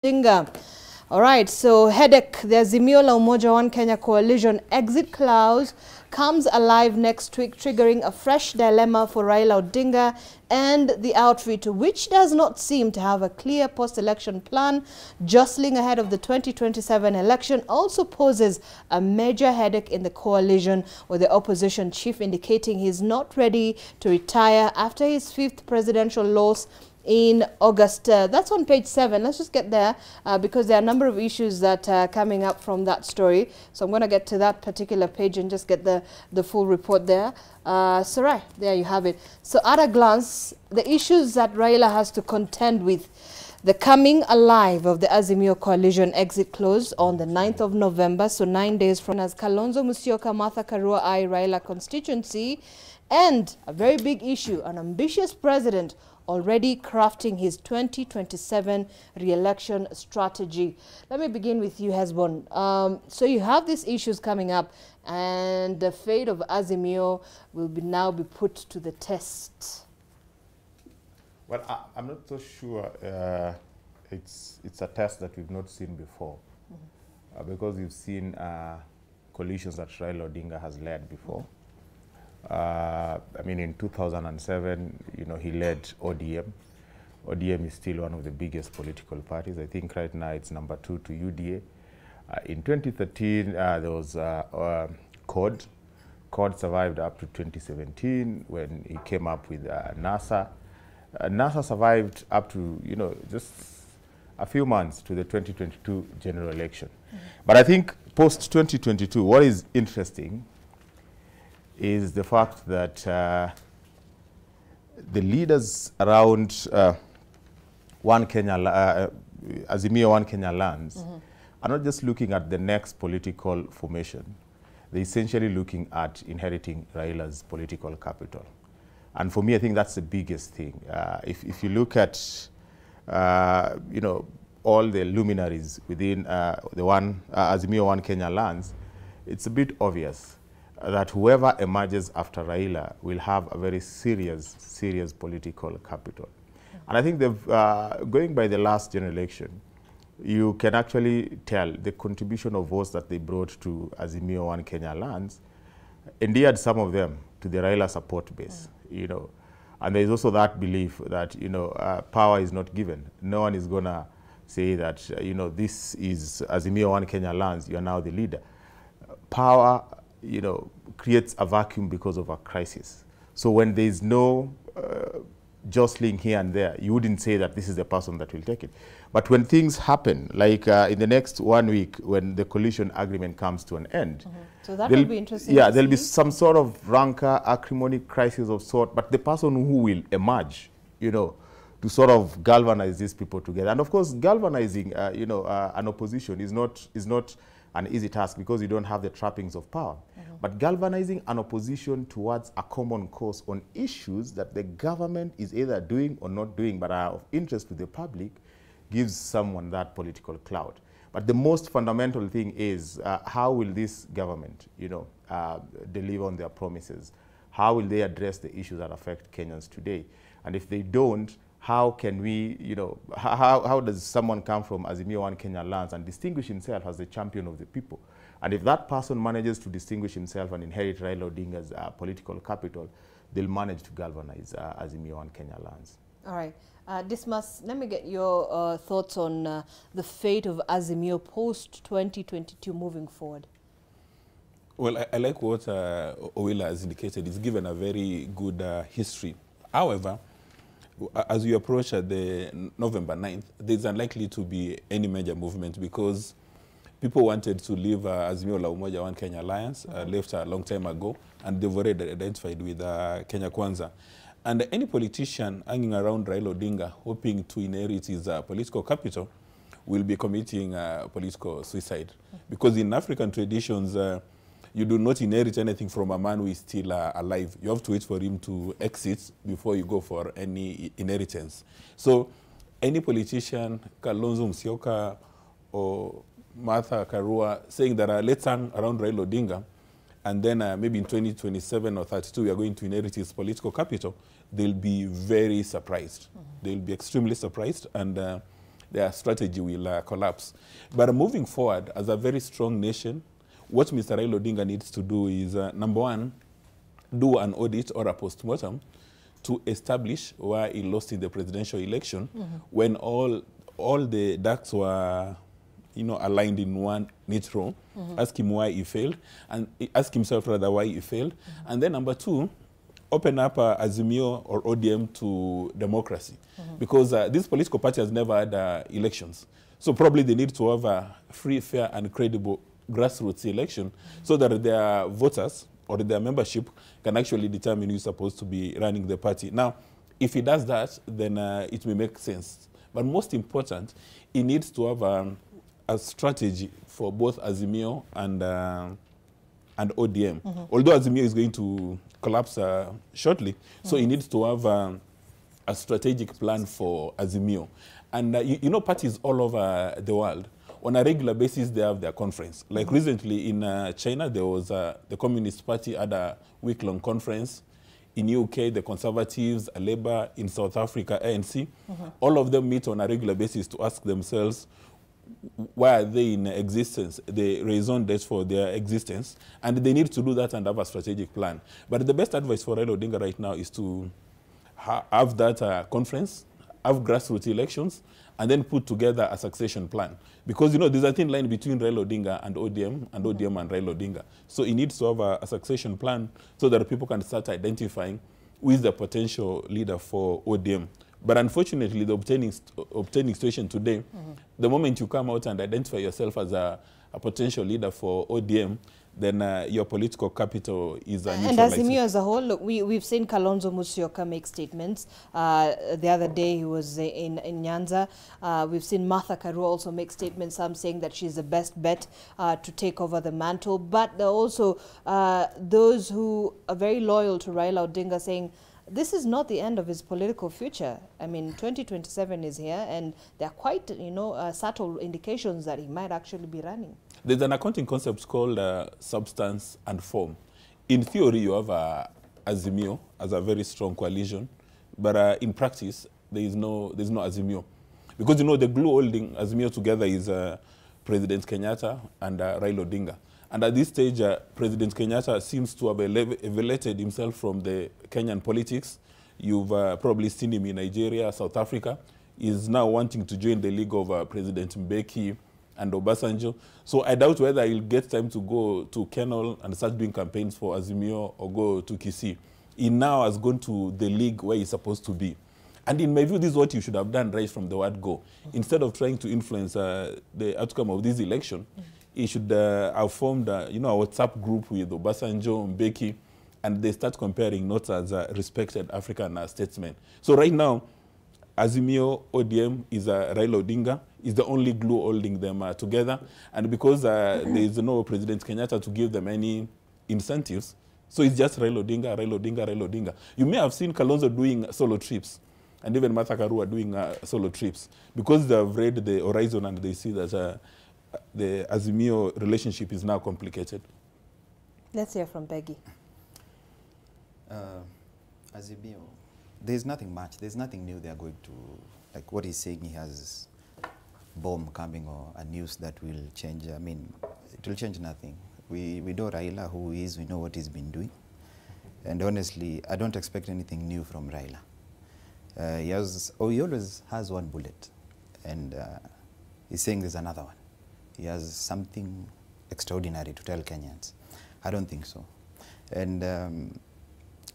Dinga. All right, so headache. The Azimio la Umoja One Kenya coalition exit clause comes alive next week, triggering a fresh dilemma for Raila Odinga and the outfit, which does not seem to have a clear post-election plan. Jostling ahead of the 2027 election also poses a major headache in the coalition, with the opposition chief indicating he's not ready to retire after his 5th presidential loss in August. That's on page 7. Let's just get there because there are a number of issues that are coming up from that story. So I'm going to get to that particular page and just get the full report there. So right, there you have it. So at a glance, the issues that Raila has to contend with: the coming alive of the Azimio coalition exit close on the 9th of November, so 9 days from as Kalonzo Musyoka, Martha Karua I Raila constituency, and a very big issue, an ambitious president already crafting his 2027 re-election strategy. Let me begin with you, Hezbon. So you have these issues coming up, and the fate of Azimio will now be put to the test. Well, I'm not so sure it's a test that we've not seen before, because we've seen coalitions that Raila Odinga has led before. I mean, in 2007, he led ODM. ODM is still one of the biggest political parties. I think right now it's number 2 to UDA. In 2013, there was CORD. CORD survived up to 2017 when he came up with NASA. NASA survived up to, just a few months to the 2022 general election. But I think post-2022, what is interesting is the fact that the leaders around Azimio One Kenya lands are not just looking at the next political formation. They're essentially looking at inheriting Raila's political capital. And for me, I think that's the biggest thing. If you look at, all the luminaries within Azimio One Kenya lands, it's a bit obvious that whoever emerges after Raila will have a very serious political capital. And I think going by the last general election, you can actually tell the contribution of votes that they brought to Azimio One Kenya lands endeared some of them to the Raila support base, And there is also that belief that, power is not given. No one is going to say that, this is Azimio One Kenya lands, you are now the leader. Power creates a vacuum because of a crisis. So when there's no jostling here and there, you wouldn't say that this is the person that will take it. But when things happen, like in the next 1 week, when the coalition agreement comes to an end, so that will be interesting. Yeah, there'll be some sort of rancor, acrimony, crisis of sort, but the person who will emerge, to sort of galvanize these people together. And of course, galvanizing, an opposition is not an easy task because you don't have the trappings of power. But galvanizing an opposition towards a common cause on issues that the government is either doing or not doing but are of interest to the public gives someone that political clout. But the most fundamental thing is how will this government, deliver on their promises? How will they address the issues that affect Kenyans today? And if they don't, how can we, how does someone come from Azimio One Kenya lands and distinguish himself as the champion of the people? And if that person manages to distinguish himself and inherit Raila Odinga's political capital, they'll manage to galvanize Azimio One Kenya lands. All right. Dismas, let me get your thoughts on the fate of Azimio post-2022 moving forward. Well, I like what Owila has indicated. It's given a very good history. However, as we approach the November 9th, there's unlikely to be any major movement because people wanted to leave Azimio la Umoja One Kenya Alliance, left a long time ago, and they've already identified with Kenya Kwanza. And any politician hanging around Raila Odinga hoping to inherit his political capital will be committing political suicide. Because in African traditions, you do not inherit anything from a man who is still alive. You have to wait for him to exit before you go for any inheritance. So any politician, Kalonzo Musyoka or Martha Karua, saying that let's hang around Raila Odinga, and then maybe in 2027 or 32 we are going to inherit his political capital, they'll be very surprised. They'll be extremely surprised, and their strategy will collapse. But moving forward, as a very strong nation, what Mr. Raila Odinga needs to do is, number one, do an audit or a postmortem to establish why he lost in the presidential election when all the ducks were, you know, aligned in one neat row. Ask him why he failed, and ask himself rather why he failed. And then number two, open up Azimio or ODM to democracy, because this political party has never had elections. So probably they need to have a free, fair, and credible grassroots election so that their voters or their membership can actually determine who's supposed to be running the party. Now, if he does that, then it may make sense. But most important, he needs to have a strategy for both Azimio and ODM. Although Azimio is going to collapse shortly, so he needs to have a strategic plan for Azimio. And you know, parties all over the world, on a regular basis, they have their conference. Like recently in China, there was the Communist Party had a week-long conference. In UK, the Conservatives, Labour. In South Africa, ANC. All of them meet on a regular basis to ask themselves, why are they in existence, the raison d'etre for their existence, and they need to do that and have a strategic plan. But the best advice for Raila Odinga right now is to have that conference, have grassroots elections, and then put together a succession plan. Because, you know, there's a thin line between Raila Odinga and ODM and Raila Odinga. So he needs to have a succession plan so that people can start identifying who is the potential leader for ODM. But unfortunately, the obtaining situation today, the moment you come out and identify yourself as a potential leader for ODM, then your political capital is and Azimio as a whole, look, we've seen Kalonzo Musyoka make statements. The other day he was in Nyanza. We've seen Martha Karua also make statements, some saying that she's the best bet to take over the mantle. But there are also those who are very loyal to Raila Odinga saying, this is not the end of his political future. I mean, 2027 is here, and there are quite, you know, subtle indications that he might actually be running. There's an accounting concept called substance and form. In theory, you have Azimio as a very strong coalition, but in practice, there's no Azimio. Because, you know, the glue holding Azimio together is President Kenyatta and Raila Odinga. And at this stage, President Kenyatta seems to have elevated himself from the Kenyan politics. You've probably seen him in Nigeria, South Africa. He's now wanting to join the league of President Mbeki and Obasanjo. So I doubt whether he'll get time to go to Kenol and start doing campaigns for Azimio or go to Kisii. He now has gone to the league where he's supposed to be. And in my view, this is what you should have done right from the word go. Instead of trying to influence the outcome of this election, he should have formed you know, a WhatsApp group with Obasanjo, Mbeki, and they start comparing notes as respected African statesmen. So right now, Azimio ODM is Raila Odinga, is the only glue holding them together. And because there is no President Kenyatta to give them any incentives, so it's just Raila Odinga, Raila Odinga, Raila Odinga. You may have seen Kalonzo doing solo trips, and even Martha Karua doing solo trips, because they have read the horizon and they see that the Azimio relationship is now complicated. Let's hear from Peggy. Azimio, there's nothing much. There's nothing new they are going to, like what he's saying, he has bomb coming or a news that will change. I mean, it will change nothing. We know Raila, who he is, we know what he's been doing. And honestly, I don't expect anything new from Raila. He always has one bullet. And he's saying there's another one. He has something extraordinary to tell Kenyans. I don't think so. And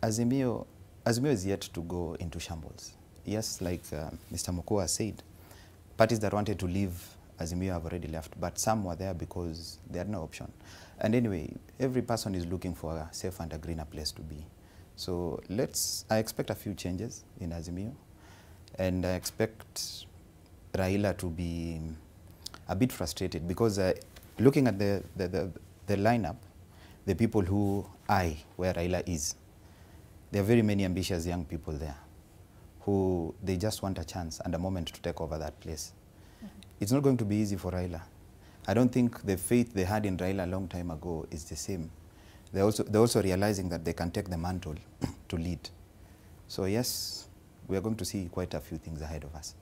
Azimio is yet to go into shambles. Yes, like Mr. Mokua said, parties that wanted to leave Azimio have already left, but some were there because they had no option. And anyway, every person is looking for a safe and a greener place to be. So I expect a few changes in Azimio, and I expect Raila to be a bit frustrated because looking at the lineup, the people who eye where Raila is, there are very many ambitious young people there who they just want a chance and a moment to take over that place. It's not going to be easy for Raila. I don't think the faith they had in Raila a long time ago is the same. They're also realizing that they can take the mantle, to lead. So yes, we are going to see quite a few things ahead of us.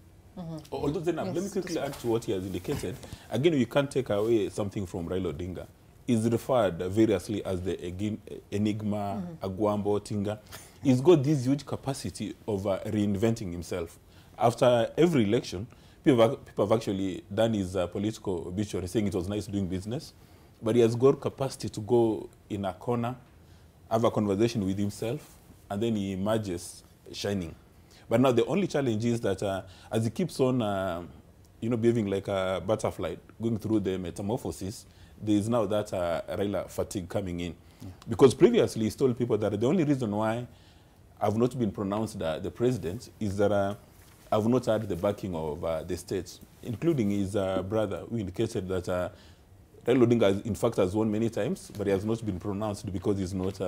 Although then, let me quickly add to what he has indicated. Again, we can't take away something from Raila Odinga. He's referred variously as the Enigma, Agwambo, Tinga. He's got this huge capacity of reinventing himself. After every election, people have actually done his political obituary, saying it was nice doing business, but he has got capacity to go in a corner, have a conversation with himself, and then he emerges shining. But now the only challenge is that as he keeps on, behaving like a butterfly, going through the metamorphosis, there is now that Raila fatigue coming in. Because previously he told people that the only reason why I've not been pronounced the president is that I've not had the backing of the state, including his brother, who indicated that Raila Odinga, in fact, has won many times, but he has not been pronounced because he's not,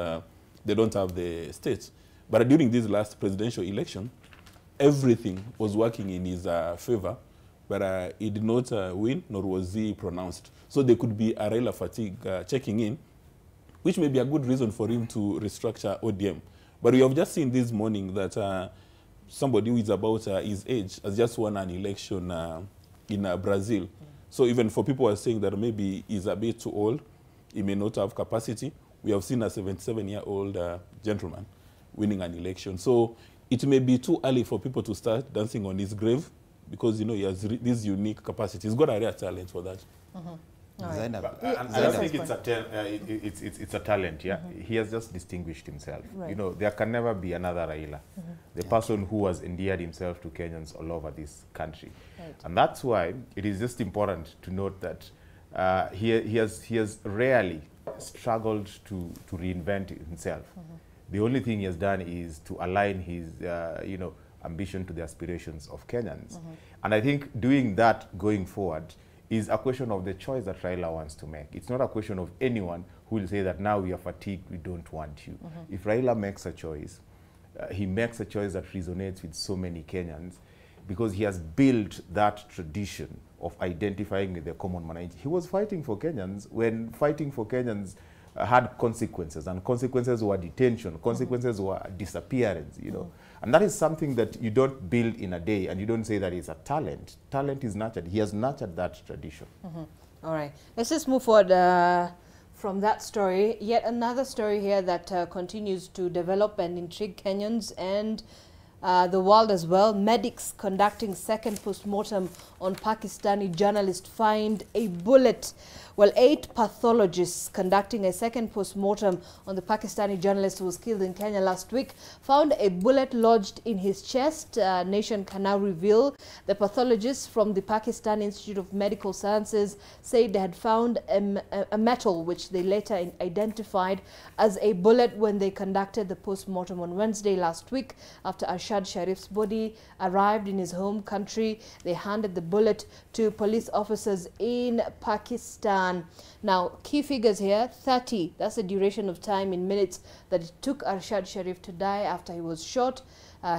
they don't have the state. But during this last presidential election, everything was working in his favor, but he did not win, nor was he pronounced. So there could be a Raila fatigue checking in, which may be a good reason for him to restructure ODM. But we have just seen this morning that somebody who is about his age has just won an election in Brazil. So even for people who are saying that maybe he's a bit too old, he may not have capacity, we have seen a 77-year-old gentleman winning an election. So it may be too early for people to start dancing on his grave because, he has this unique capacity. He's got a rare talent for that. And I don't think it's a talent, yeah. He has just distinguished himself. Right. There can never be another Raila, the person who has endeared himself to Kenyans all over this country. Right. And that's why it is just important to note that he has rarely struggled to reinvent himself. The only thing he has done is to align his, ambition to the aspirations of Kenyans. And I think doing that going forward is a question of the choice that Raila wants to make. It's not a question of anyone who will say that now we are fatigued, we don't want you. If Raila makes a choice, he makes a choice that resonates with so many Kenyans because he has built that tradition of identifying with the common man. He was fighting for Kenyans when fighting for Kenyans had consequences, and consequences were detention, consequences were disappearance, And that is something that you don't build in a day, and you don't say that it's a talent. Talent is nurtured. He has nurtured that tradition. All right. Let's just move forward from that story. Yet another story here that continues to develop and intrigue Kenyans and the world as well. Medics conducting second post-mortem on Pakistani journalist find a bullet. Well, 8 pathologists conducting a second post-mortem on the Pakistani journalist who was killed in Kenya last week found a bullet lodged in his chest. Nation can now reveal. The pathologists from the Pakistan Institute of Medical Sciences said they had found a metal which they later identified as a bullet when they conducted the post-mortem on Wednesday last week. After Arshad Sharif's body arrived in his home country, they handed the bullet to police officers in Pakistan. Now, key figures here, 30, that's the duration of time in minutes that it took Arshad Sharif to die after he was shot.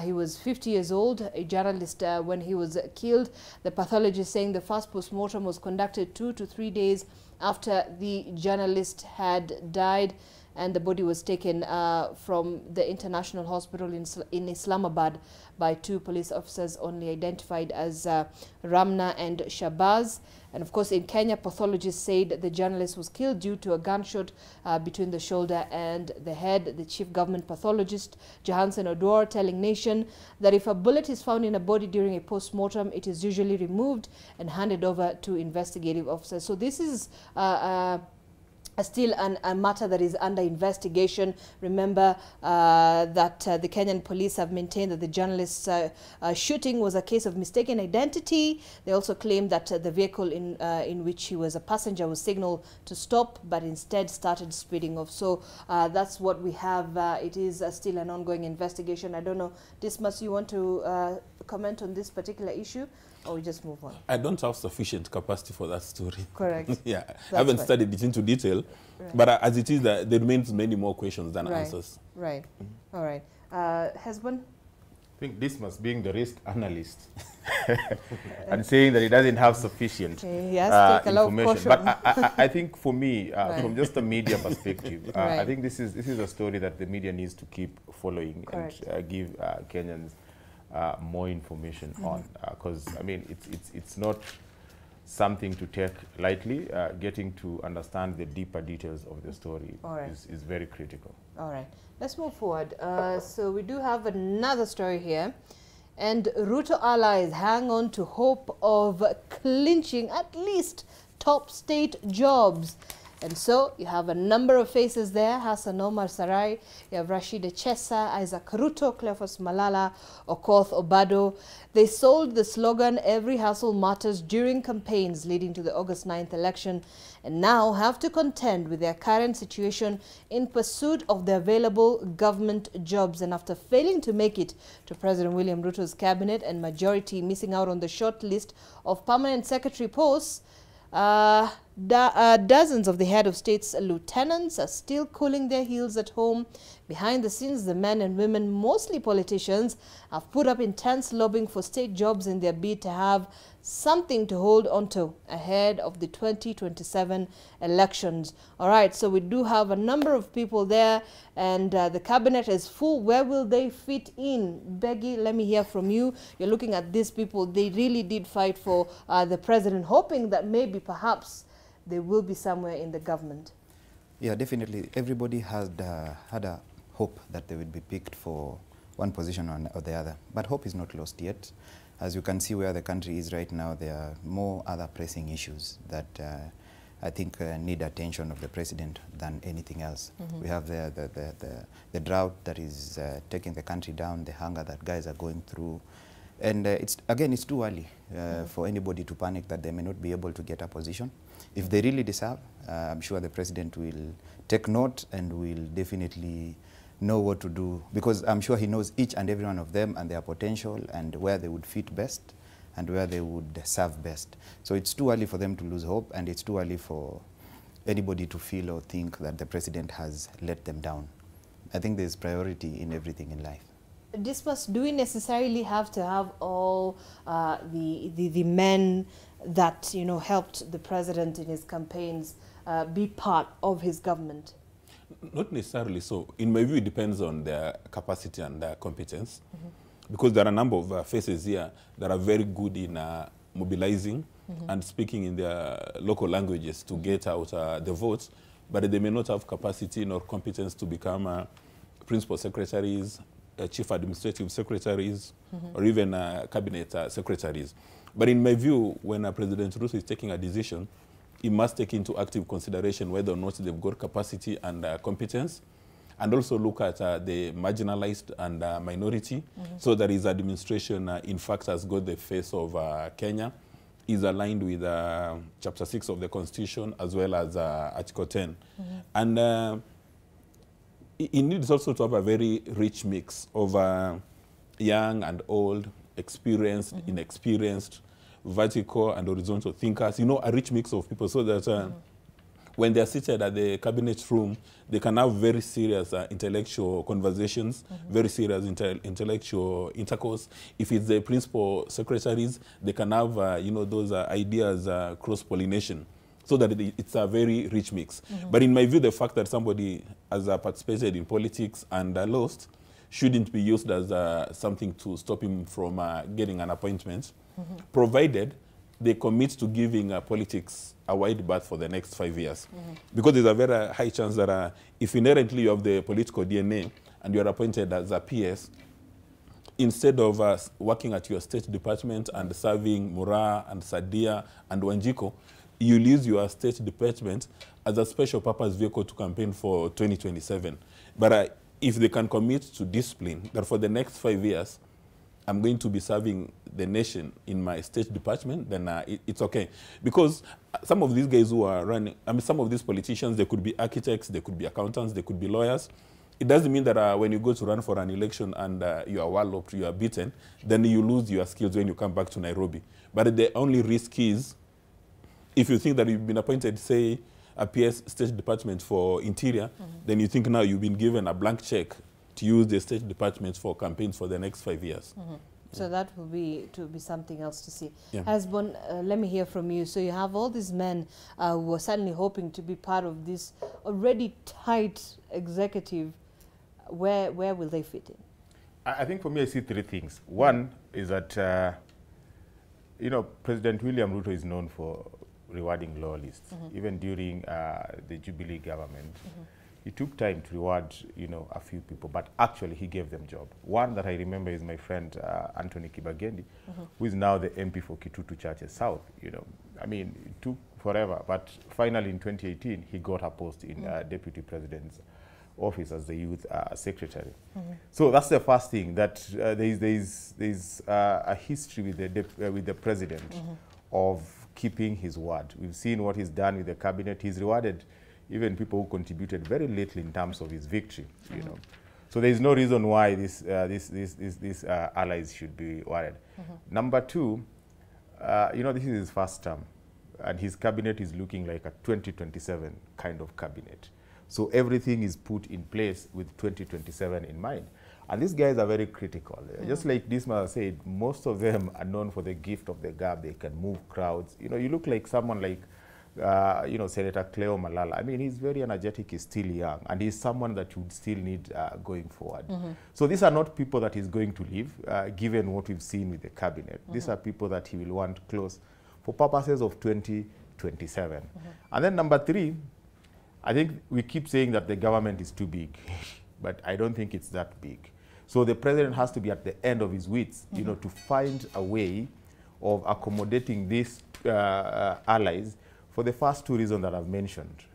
He was 50 years old, a journalist when he was killed. The pathologist saying the first post-mortem was conducted 2 to 3 days after the journalist had died, and the body was taken from the International Hospital in Islamabad by 2 police officers only identified as Ramna and Shabazz. And of course, in Kenya, pathologists said the journalist was killed due to a gunshot between the shoulder and the head. The chief government pathologist, Johansen Odwar, telling Nation that if a bullet is found in a body during a post-mortem, it is usually removed and handed over to investigative officers. So this is still a matter that is under investigation. Remember that the Kenyan police have maintained that the journalist's shooting was a case of mistaken identity. They also claimed that the vehicle in which he was a passenger was signaled to stop, but instead started speeding off. So that's what we have. It is still an ongoing investigation. I don't know, Dismas, you want to comment on this particular issue? Or we just move on? I don't have sufficient capacity for that story. Correct. Yeah, I haven't studied it into detail. Right. But as it is, there remains many more questions than answers. Right. All right. Husband? I think Dismas being the risk analyst and saying that he doesn't have sufficient information. But I think for me, from just a media perspective, I think this is a story that the media needs to keep following and give Kenyans more information on, because I mean it's not something to take lightly. Getting to understand the deeper details of the story is very critical. All right, let's move forward. So we do have another story here, and Ruto allies hang on to hope of clinching at least top state jobs. And so you have a number of faces there: Hassan Omar Sarai, you have Rashida Chesa, Isaac Ruto, Cleophas Malala, Okoth Obado. They sold the slogan "Every hustle matters" during campaigns leading to the August 9th election, and now have to contend with their current situation in pursuit of the available government jobs. And after failing to make it to President William Ruto's cabinet and majority missing out on the short list of permanent secretary posts, dozens of the head of state's lieutenants are still cooling their heels at home. Behind the scenes, the men and women, mostly politicians, have put up intense lobbying for state jobs in their bid to have something to hold onto ahead of the 2027 elections. All right, so we do have a number of people there, and the cabinet is full. Where will they fit in? Beggy, let me hear from you. You're looking at these people. They really did fight for the president, hoping that maybe perhaps they will be somewhere in the government. Yeah, definitely. Everybody had a hope that they would be picked for one position or the other. But hope is not lost yet. As you can see where the country is right now, there are more other pressing issues that I think need attention of the president than anything else. We have the drought that is taking the country down, the hunger that guys are going through. And it's too early for anybody to panic that they may not be able to get a position. If they really deserve, I'm sure the president will take note and will definitely know what to do, because I'm sure he knows each and every one of them and their potential and where they would fit best and where they would serve best. So it's too early for them to lose hope, and it's too early for anybody to feel or think that the president has let them down. I think there's priority in everything in life. Do we necessarily have to have all the men that, you know, helped the president in his campaigns be part of his government? Not necessarily so. In my view, it depends on their capacity and their competence, because there are a number of faces here that are very good in mobilizing and speaking in their local languages to get out the votes, but they may not have capacity nor competence to become principal secretaries, chief administrative secretaries, or even cabinet secretaries. But in my view, when President Ruto is taking a decision, he must take into active consideration whether or not they've got capacity and competence, and also look at the marginalized and minority, so that his administration, in fact, has got the face of Kenya, is aligned with Chapter 6 of the Constitution, as well as Article 10. And he needs also to have a very rich mix of young and old, experienced, inexperienced, vertical and horizontal thinkers, you know, a rich mix of people, so that when they're seated at the cabinet room, they can have very serious intellectual conversations, very serious intellectual intercourse. If it's the principal secretaries, they can have, you know, those ideas cross-pollination, so that it's a very rich mix. But in my view, the fact that somebody has participated in politics and lost shouldn't be used as something to stop him from getting an appointment, provided they commit to giving politics a wide berth for the next 5 years. Because there's a very high chance that if inherently you have the political DNA and you are appointed as a PS, instead of working at your state department and serving Mura and Sadia and Wanjiko, you use your state department as a special purpose vehicle to campaign for 2027. But if they can commit to discipline, that for the next 5 years, I'm going to be serving the nation in my state department, then it's okay. Because some of these guys who are running, I mean, some of these politicians, they could be architects, they could be accountants, they could be lawyers. It doesn't mean that when you go to run for an election and you are walloped, you are beaten, then you lose your skills when you come back to Nairobi. But the only risk is, if you think that you've been appointed, say, a PS State Department for Interior, then you think now you've been given a blank check to use the State Department for campaigns for the next 5 years. So that will be something else to see. Hasbun, let me hear from you. So you have all these men who are suddenly hoping to be part of this already tight executive. Where will they fit in? I think for me, I see three things. One is that, you know, President William Ruto is known for rewarding loyalists. Even during the Jubilee government, he took time to reward, you know, a few people, but actually he gave them job. One that I remember is my friend Anthony Kibagendi, who is now the MP for Kitutu Churches South. You know, I mean, it took forever, but finally in 2018, he got a post in Deputy President's office as the youth secretary. So that's the first thing, that there's a history with the president of keeping his word. We've seen what he's done with the cabinet. He's rewarded even people who contributed very little in terms of his victory. You know, so there is no reason why these allies should be worried. Number two, you know, this is his first term, and his cabinet is looking like a 2027 kind of cabinet. So everything is put in place with 2027 in mind. And these guys are very critical. Just like Disma said, most of them are known for the gift of the gab. They can move crowds. You know, you look like someone like, you know, Senator Cleo Malala. I mean, he's very energetic, he's still young, and he's someone that you would still need going forward. So these are not people that he's going to leave, given what we've seen with the cabinet. These are people that he will want close for purposes of 2027. And then number three, I think we keep saying that the government is too big, but I don't think it's that big. So the president has to be at the end of his wits, you know, to find a way of accommodating these allies for the first two reasons that I've mentioned.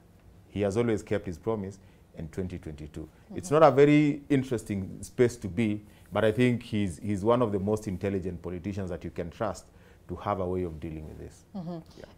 He has always kept his promise in 2022. It's not a very interesting space to be, but I think he's one of the most intelligent politicians that you can trust to have a way of dealing with this.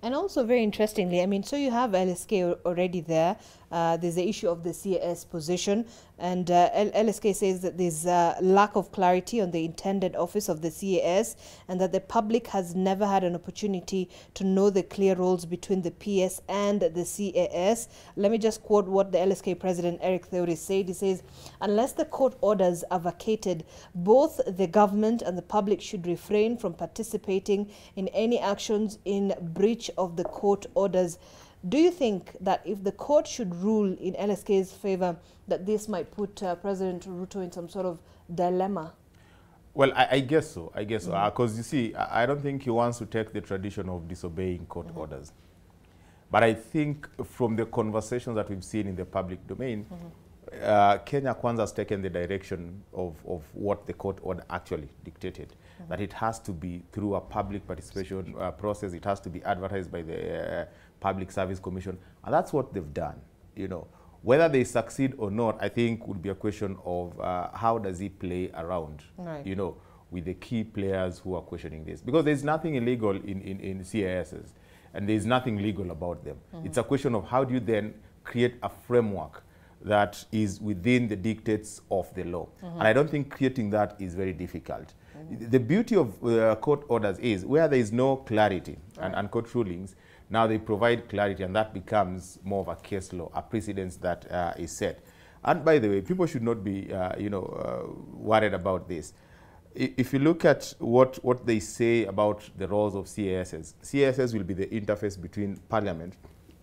And also, very interestingly, I mean, so you have LSK already there. There's the issue of the CAS position, and LSK says that there's a lack of clarity on the intended office of the CAS, and that the public has never had an opportunity to know the clear roles between the PS and the CAS. Let me just quote what the LSK president, Eric Theory, said. He says, unless the court orders are vacated, both the government and the public should refrain from participating in any actions in breach of the court orders. Do you think that if the court should rule in LSK's favor, that this might put President Ruto in some sort of dilemma? Well, I guess so. I guess so. Because you see, I don't think he wants to take the tradition of disobeying court orders. But I think from the conversations that we've seen in the public domain, Kenya Kwanza has taken the direction of what the court order actually dictated. That it has to be through a public participation process. It has to be advertised by the Public Service Commission. And that's what they've done. You know, whether they succeed or not, I think would be a question of how does he play around, you know, with the key players who are questioning this. Because there's nothing illegal in CASs, and there's nothing legal about them. It's a question of how do you then create a framework that is within the dictates of the law. And I don't think creating that is very difficult. The beauty of court orders is where there is no clarity and court rulings, now they provide clarity, and that becomes more of a case law, a precedence that is set. And by the way, people should not be you know, worried about this. If you look at what they say about the roles of CASs, CASs will be the interface between Parliament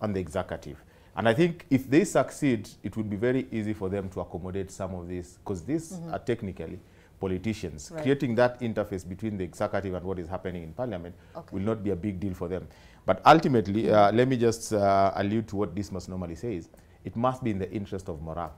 and the executive. And I think if they succeed, it would be very easy for them to accommodate some of this, because these are technically politicians. Creating that interface between the executive and what is happening in Parliament will not be a big deal for them. But ultimately, let me just allude to what Dismas normally says. It must be in the interest of morale.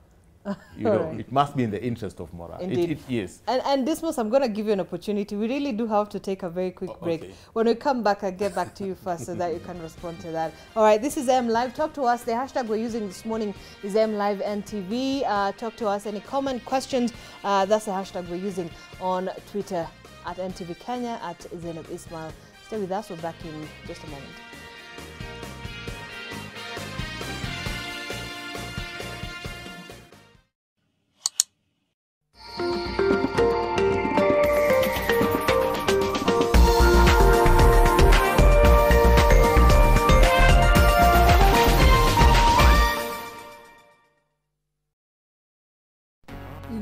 You know, it must be in the interest of morale. Indeed. Yes. And Dismas, I'm going to give you an opportunity. We really do have to take a very quick break. When we come back, I'll get back to you first so that you can respond to that. All right, this is M Live. Talk to us. The hashtag we're using this morning is M Live NTV. Talk to us. Any comment, questions, that's the hashtag we're using on Twitter at NTV Kenya, at Zainab Ismail. Stay with us. We're back in just a moment.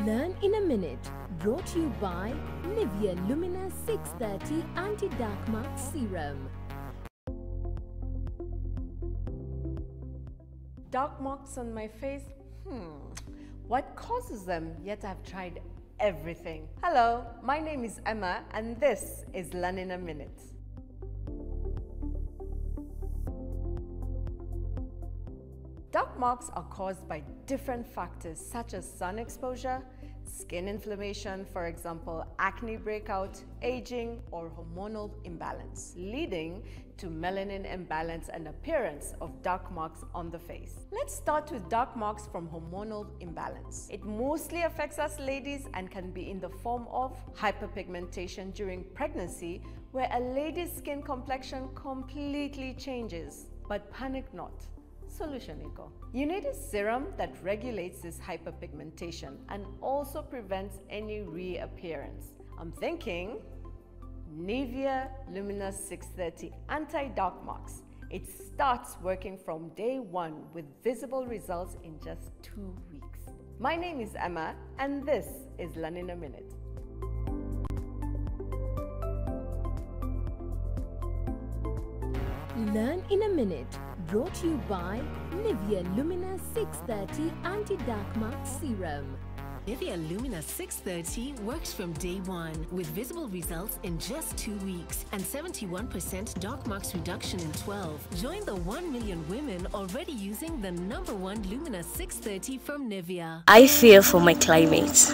Learn in a minute, brought to you by Nivea Lumina 630 Anti-Dark Mark Serum. Dark marks on my face? What causes them? Yet I've tried everything. Hello, my name is Emma and this is Learn in a Minute. Dark marks are caused by different factors such as sun exposure, skin inflammation, for example, acne breakout, aging, or hormonal imbalance, leading to melanin imbalance and appearance of dark marks on the face. Let's start with dark marks from hormonal imbalance. It mostly affects us ladies and can be in the form of hyperpigmentation during pregnancy, where a lady's skin complexion completely changes. But panic not. Solution iko. You need a serum that regulates this hyperpigmentation and also prevents any reappearance. I'm thinking Nivea Luminous 630 Anti-Dark Marks. It starts working from day 1 with visible results in just 2 weeks. My name is Emma and this is Learn in a Minute. Learn in a Minute, brought to you by Nivea Lumina 630 Anti-Dark Mark Serum. Nivea Lumina 630 works from day 1 with visible results in just 2 weeks and 71% dark marks reduction in 12. Join the 1 million women already using the #1 Lumina 630 from Nivea. I fear for my climate.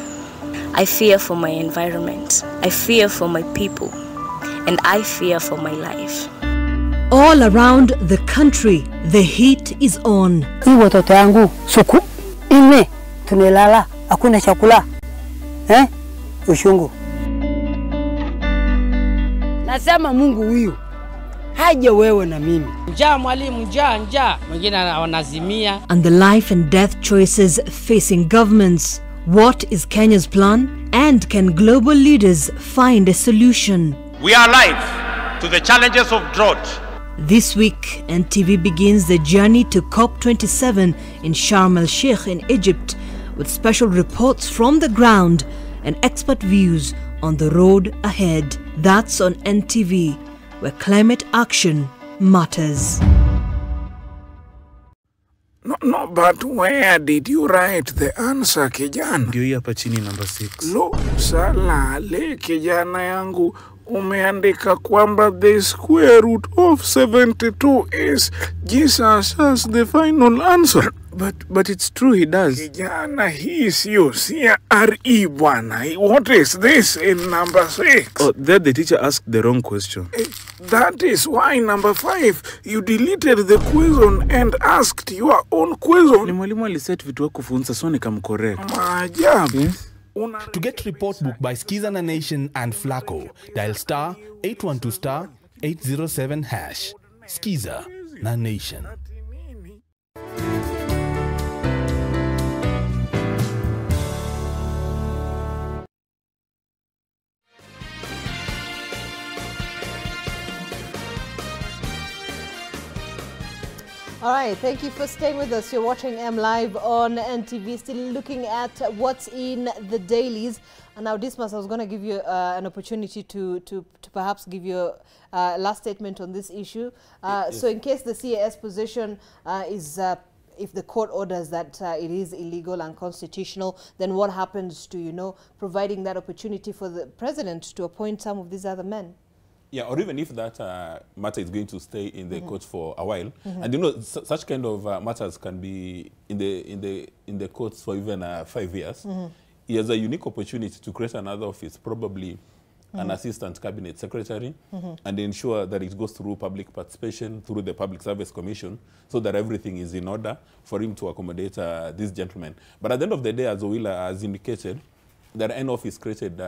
I fear for my environment. I fear for my people. And I fear for my life. All around the country, the heat is on. Hii watoto yangu suku ine tunelala hakuna chakula ushungu. Nasema Mungu huyu haje wewe na mimi. Njaa mwalimu, njaa. Wengine wanazimia. And the life and death choices facing governments. What is Kenya's plan? And can global leaders find a solution? We are alive to the challenges of drought. This week, NTV begins the journey to COP27 in Sharm el-Sheikh in Egypt, with special reports from the ground and expert views on the road ahead. That's on NTV, where climate action matters. No, but where did you write the answer, kijana? Ndio hii hapa chini number 6. Lo, salale kijana yangu. Umeandika kwamba the square root of 72 is Jesus as the final answer. But it's true, he does. Kijana, he is you. CRE bwana. What is this in number 6? Oh, there the teacher asked the wrong question. That is why number 5, you deleted the question and asked your own question. Ni mwalimu aliset vitu wa kufunza so nikamcorrect. Maajabu. Yes. To get report book by Skiza na Nation and Flacco, dial star 812 star 807 hash. Skiza na Nation. All right, thank you for staying with us. You're watching M Live on NTV, still looking at what's in the dailies. And now, Dismas, I was going to give you an opportunity to perhaps give your last statement on this issue. Yes. So in case the CAS position is if the court orders that it is illegal and unconstitutional, then what happens to, you know, providing that opportunity for the president to appoint some of these other men? Yeah, or even if that matter is going to stay in the court for a while, and you know, such kind of matters can be in the courts for even 5 years. He has a unique opportunity to create another office, probably an assistant cabinet secretary, and ensure that it goes through public participation, through the Public Service Commission, so that everything is in order for him to accommodate these gentlemen. But at the end of the day, as Owila has indicated, that an office created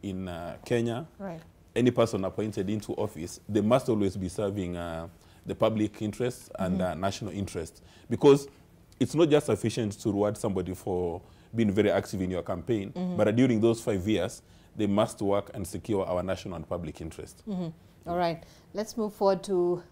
in Kenya, right. Any person appointed into office, they must always be serving the public interest and national interest. Because it's not just sufficient to reward somebody for being very active in your campaign, but during those 5 years, they must work and secure our national and public interest. All right, let's move forward to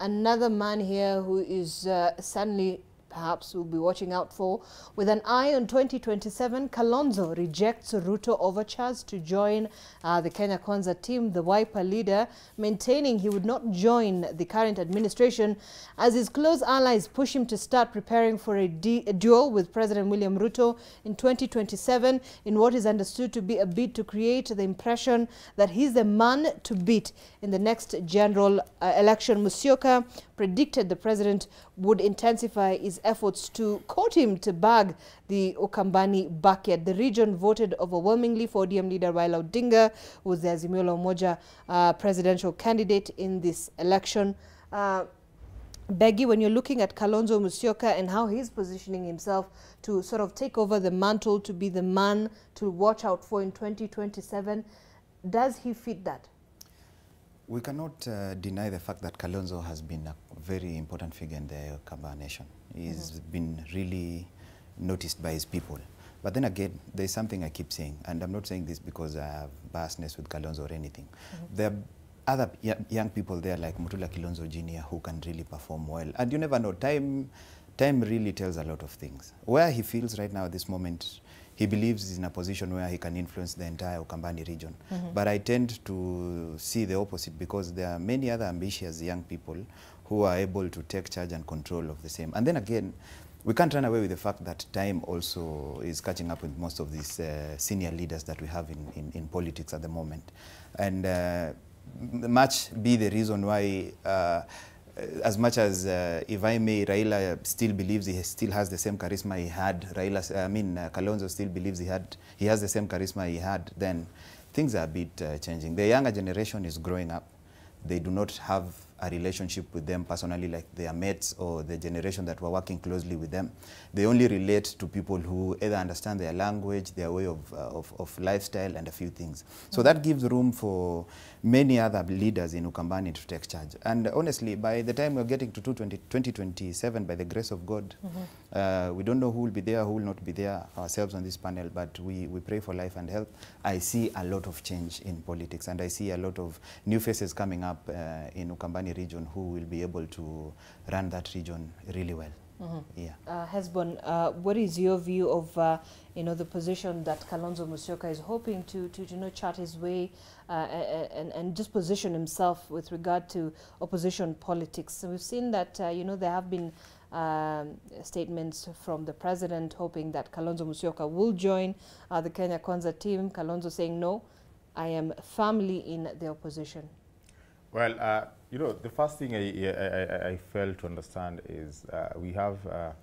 another man here who is suddenly perhaps we'll be watching out for. With an eye on 2027, Kalonzo rejects Ruto overtures to join the Kenya Kwanza team. The Wiper leader maintaining he would not join the current administration as his close allies push him to start preparing for a duel with President William Ruto in 2027 in what is understood to be a bid to create the impression that he's the man to beat in the next general election. Musyoka predicted the president would intensify his efforts to court him to bag the Ukambani bucket. The region voted overwhelmingly for ODM leader Raila Odinga, who was the Azimio la Umoja presidential candidate in this election. Beggy, when you're looking at Kalonzo Musyoka and how he's positioning himself to sort of take over the mantle, to be the man to watch out for in 2027, does he fit that? We cannot deny the fact that Kalonzo has been a very important figure in the Kamba nation. He's been really noticed by his people. But then again, there's something I keep saying, and I'm not saying this because I have biasness with Kalonzo or anything. There are other young people there like Mutula Kilonzo Jr. who can really perform well. And you never know, time really tells a lot of things. Where he feels right now at this moment, he believes he's in a position where he can influence the entire Ukambani region. But I tend to see the opposite because there are many other ambitious young people who are able to take charge and control of the same. And then again, we can't run away with the fact that time also is catching up with most of these senior leaders that we have in politics at the moment. And much be the reason why as much as, if I may, Raila still believes he still has the same charisma he had, Kalonzo still believes he has the same charisma he had, then things are a bit changing. The younger generation is growing up. They do not have a relationship with them personally like their mates or the generation that were working closely with them. They only relate to people who either understand their language, their way of lifestyle, and a few things. So that gives room for many other leaders in Ukambani to take charge. And honestly, by the time we're getting to 2027, by the grace of God, we don't know who will be there, who will not be there ourselves on this panel, but we pray for life and health. I see a lot of change in politics, and I see a lot of new faces coming up in Ukambani region who will be able to run that region really well. Hesbon, what is your view of the position that Kalonzo Musyoka is hoping to chart his way and just position himself with regard to opposition politics? So we've seen that there have been statements from the president hoping that Kalonzo Musyoka will join the Kenya Kwanza team. Kalonzo saying no, I am firmly in the opposition. Well, the first thing I fail to understand is we have a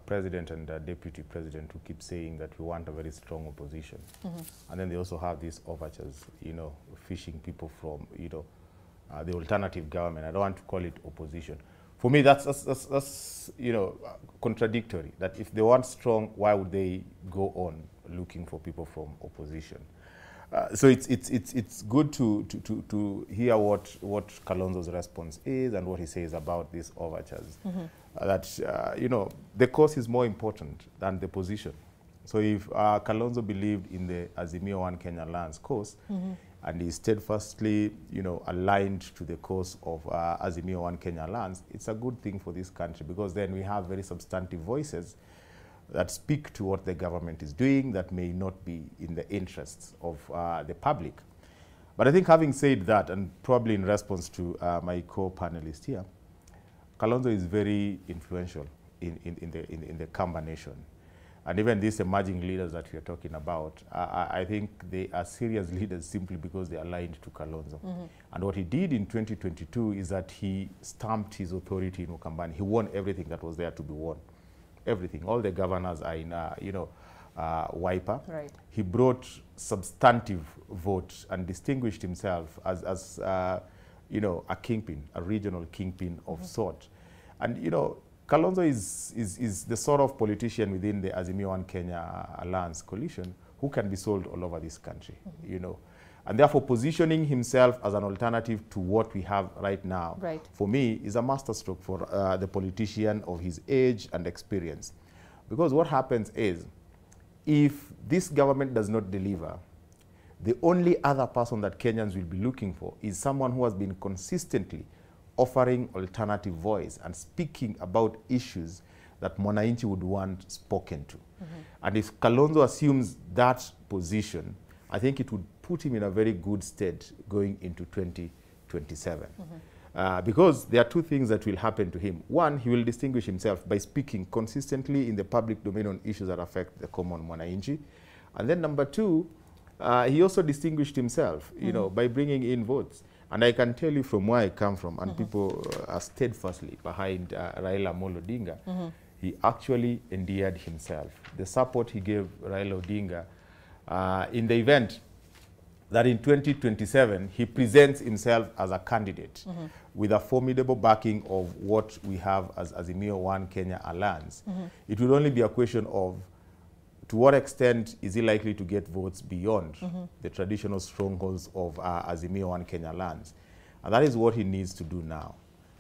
president and a deputy president who keep saying that we want a very strong opposition. And then they also have these overtures, fishing people from, the alternative government. I don't want to call it opposition. For me, that's contradictory. That if they want strong, why would they go on looking for people from opposition? So it's good to hear what Kalonzo's response is and what he says about these overtures. That the cause is more important than the position. So if Kalonzo believed in the Azimio One Kenya Lands cause and is steadfastly aligned to the cause of Azimio One Kenya Lands, it's a good thing for this country because then we have very substantive voices that speak to what the government is doing that may not be in the interests of the public. But I think having said that, and probably in response to my co-panelist here, Kalonzo is very influential in the Kamba nation. And even these emerging leaders that we are talking about, I think they are serious leaders simply because they are aligned to Kalonzo. And what he did in 2022 is that he stamped his authority in Ukambani. He won everything that was there to be won. Everything. All the governors are in, Wiper. Right. He brought substantive votes and distinguished himself as a kingpin, a regional kingpin of sort. And, Kalonzo is the sort of politician within the Azimio One Kenya Alliance coalition who can be sold all over this country, And therefore, positioning himself as an alternative to what we have right now, for me, is a masterstroke for the politician of his age and experience. Because what happens is, if this government does not deliver, the only other person that Kenyans will be looking for is someone who has been consistently offering alternative voice and speaking about issues that Mwananchi would want spoken to. And if Kalonzo assumes that position, I think it would put him in a very good state going into 2027. Because there are two things that will happen to him. One, he will distinguish himself by speaking consistently in the public domain on issues that affect the common Mwananchi. And then number two, he also distinguished himself, you know, by bringing in votes. And I can tell you from where I come from, and people are steadfastly behind Raila Amolo Odinga, he actually endeared himself. The support he gave Raila Odinga in the event that in 2027 he presents himself as a candidate with a formidable backing of what we have as Azimio One Kenya Alliance. It will only be a question of to what extent is he likely to get votes beyond the traditional strongholds of Azimio One Kenya Alliance. And that is what he needs to do now,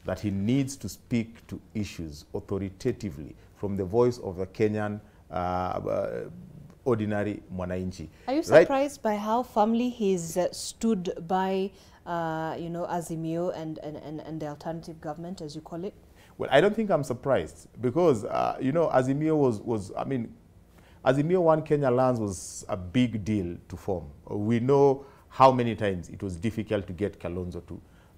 that he needs to speak to issues authoritatively from the voice of the Kenyan ordinary Mwananchi. Are you surprised by how firmly he's stood by, you know, Azimio and the alternative government, as you call it? Well, I don't think I'm surprised because, you know, Azimio was, I mean, Azimio One Kenya Alliance was a big deal to form. We know how many times it was difficult to get Kalonzo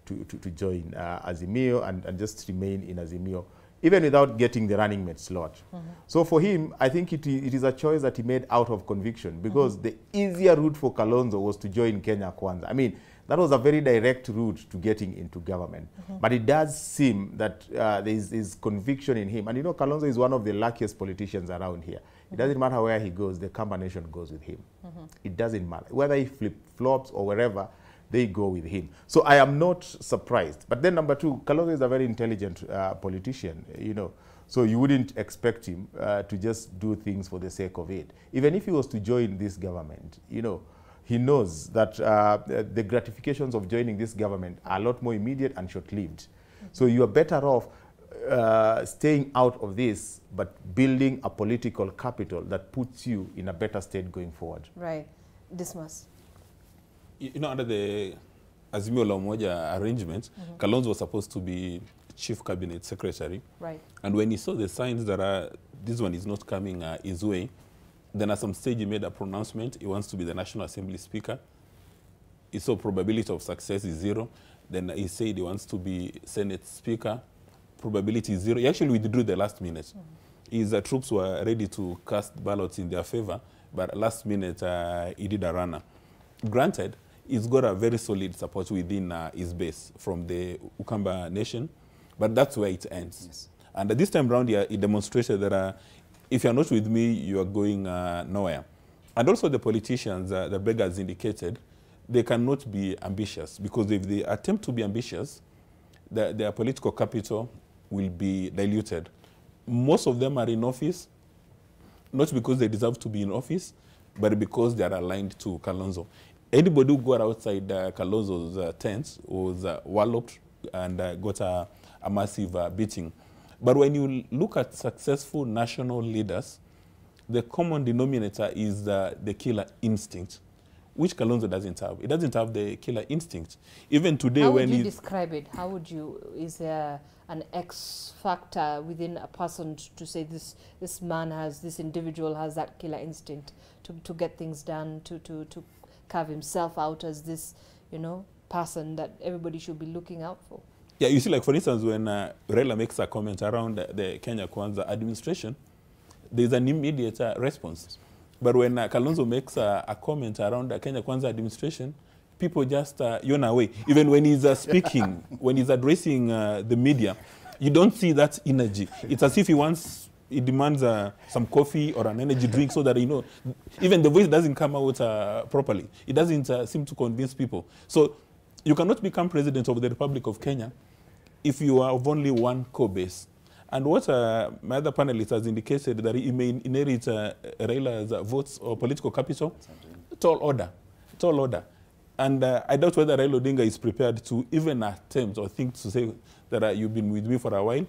to join Azimio and just remain in Azimio, even without getting the running mate slot. So for him, I think it is a choice that he made out of conviction because the easier route for Kalonzo was to join Kenya Kwanza. I mean, that was a very direct route to getting into government. But it does seem that there is conviction in him. And you know, Kalonzo is one of the luckiest politicians around here. It doesn't matter where he goes, the Kamba Nation goes with him. It doesn't matter. Whether he flip-flops or wherever, they go with him. So I am not surprised. But then number two, Kalonzo is a very intelligent politician, you know. So you wouldn't expect him to just do things for the sake of it. Even if he was to join this government, you know, he knows that the gratifications of joining this government are a lot more immediate and short-lived. So you are better off staying out of this, but building a political capital that puts you in a better state going forward. Right. Dismas. You know, under the Azimio la Umoja arrangement, Kalonzo was supposed to be chief cabinet secretary. Right. And when he saw the signs that this one is not coming his way, then at some stage he made a pronouncement. He wants to be the National Assembly Speaker. He saw probability of success is 0. Then he said he wants to be Senate Speaker. Probability is 0. He actually withdrew the last minute. His troops were ready to cast ballots in their favor, but last minute he did a runner. Granted, he's got a very solid support within his base from the Ukamba Nation, but that's where it ends. Yes. And this time around, he demonstrated that if you're not with me, you are going nowhere. And also the politicians, the beggars indicated, they cannot be ambitious because if they attempt to be ambitious, their political capital will be diluted. Most of them are in office, not because they deserve to be in office, but because they are aligned to Kalonzo. Anybody who got outside Kalonzo's tent was walloped and got a massive beating. But when you look at successful national leaders, the common denominator is the killer instinct, which Kalonzo doesn't have. He doesn't have the killer instinct. Even today, how would you describe it? How would you, is there an X factor within a person to say this man has, this individual has that killer instinct to get things done, to carve himself out as this, you know, person that everybody should be looking out for? Yeah, you see, like for instance, when Raila makes a comment around the Kenya Kwanza administration, there's an immediate response. But when Kalonzo makes a comment around the Kenya Kwanza administration, people just yawn away. Even when he's speaking, when he's addressing the media, you don't see that energy. It's as if he demands some coffee or an energy drink so that, you know, even the voice doesn't come out properly. It doesn't seem to convince people. So you cannot become president of the Republic of Kenya if you are of only one core base. And what my other panelist has indicated, that he may inherit Raila's votes or political capital, tall order. And I doubt whether Raila Odinga is prepared to even attempt or think to say that you've been with me for a while,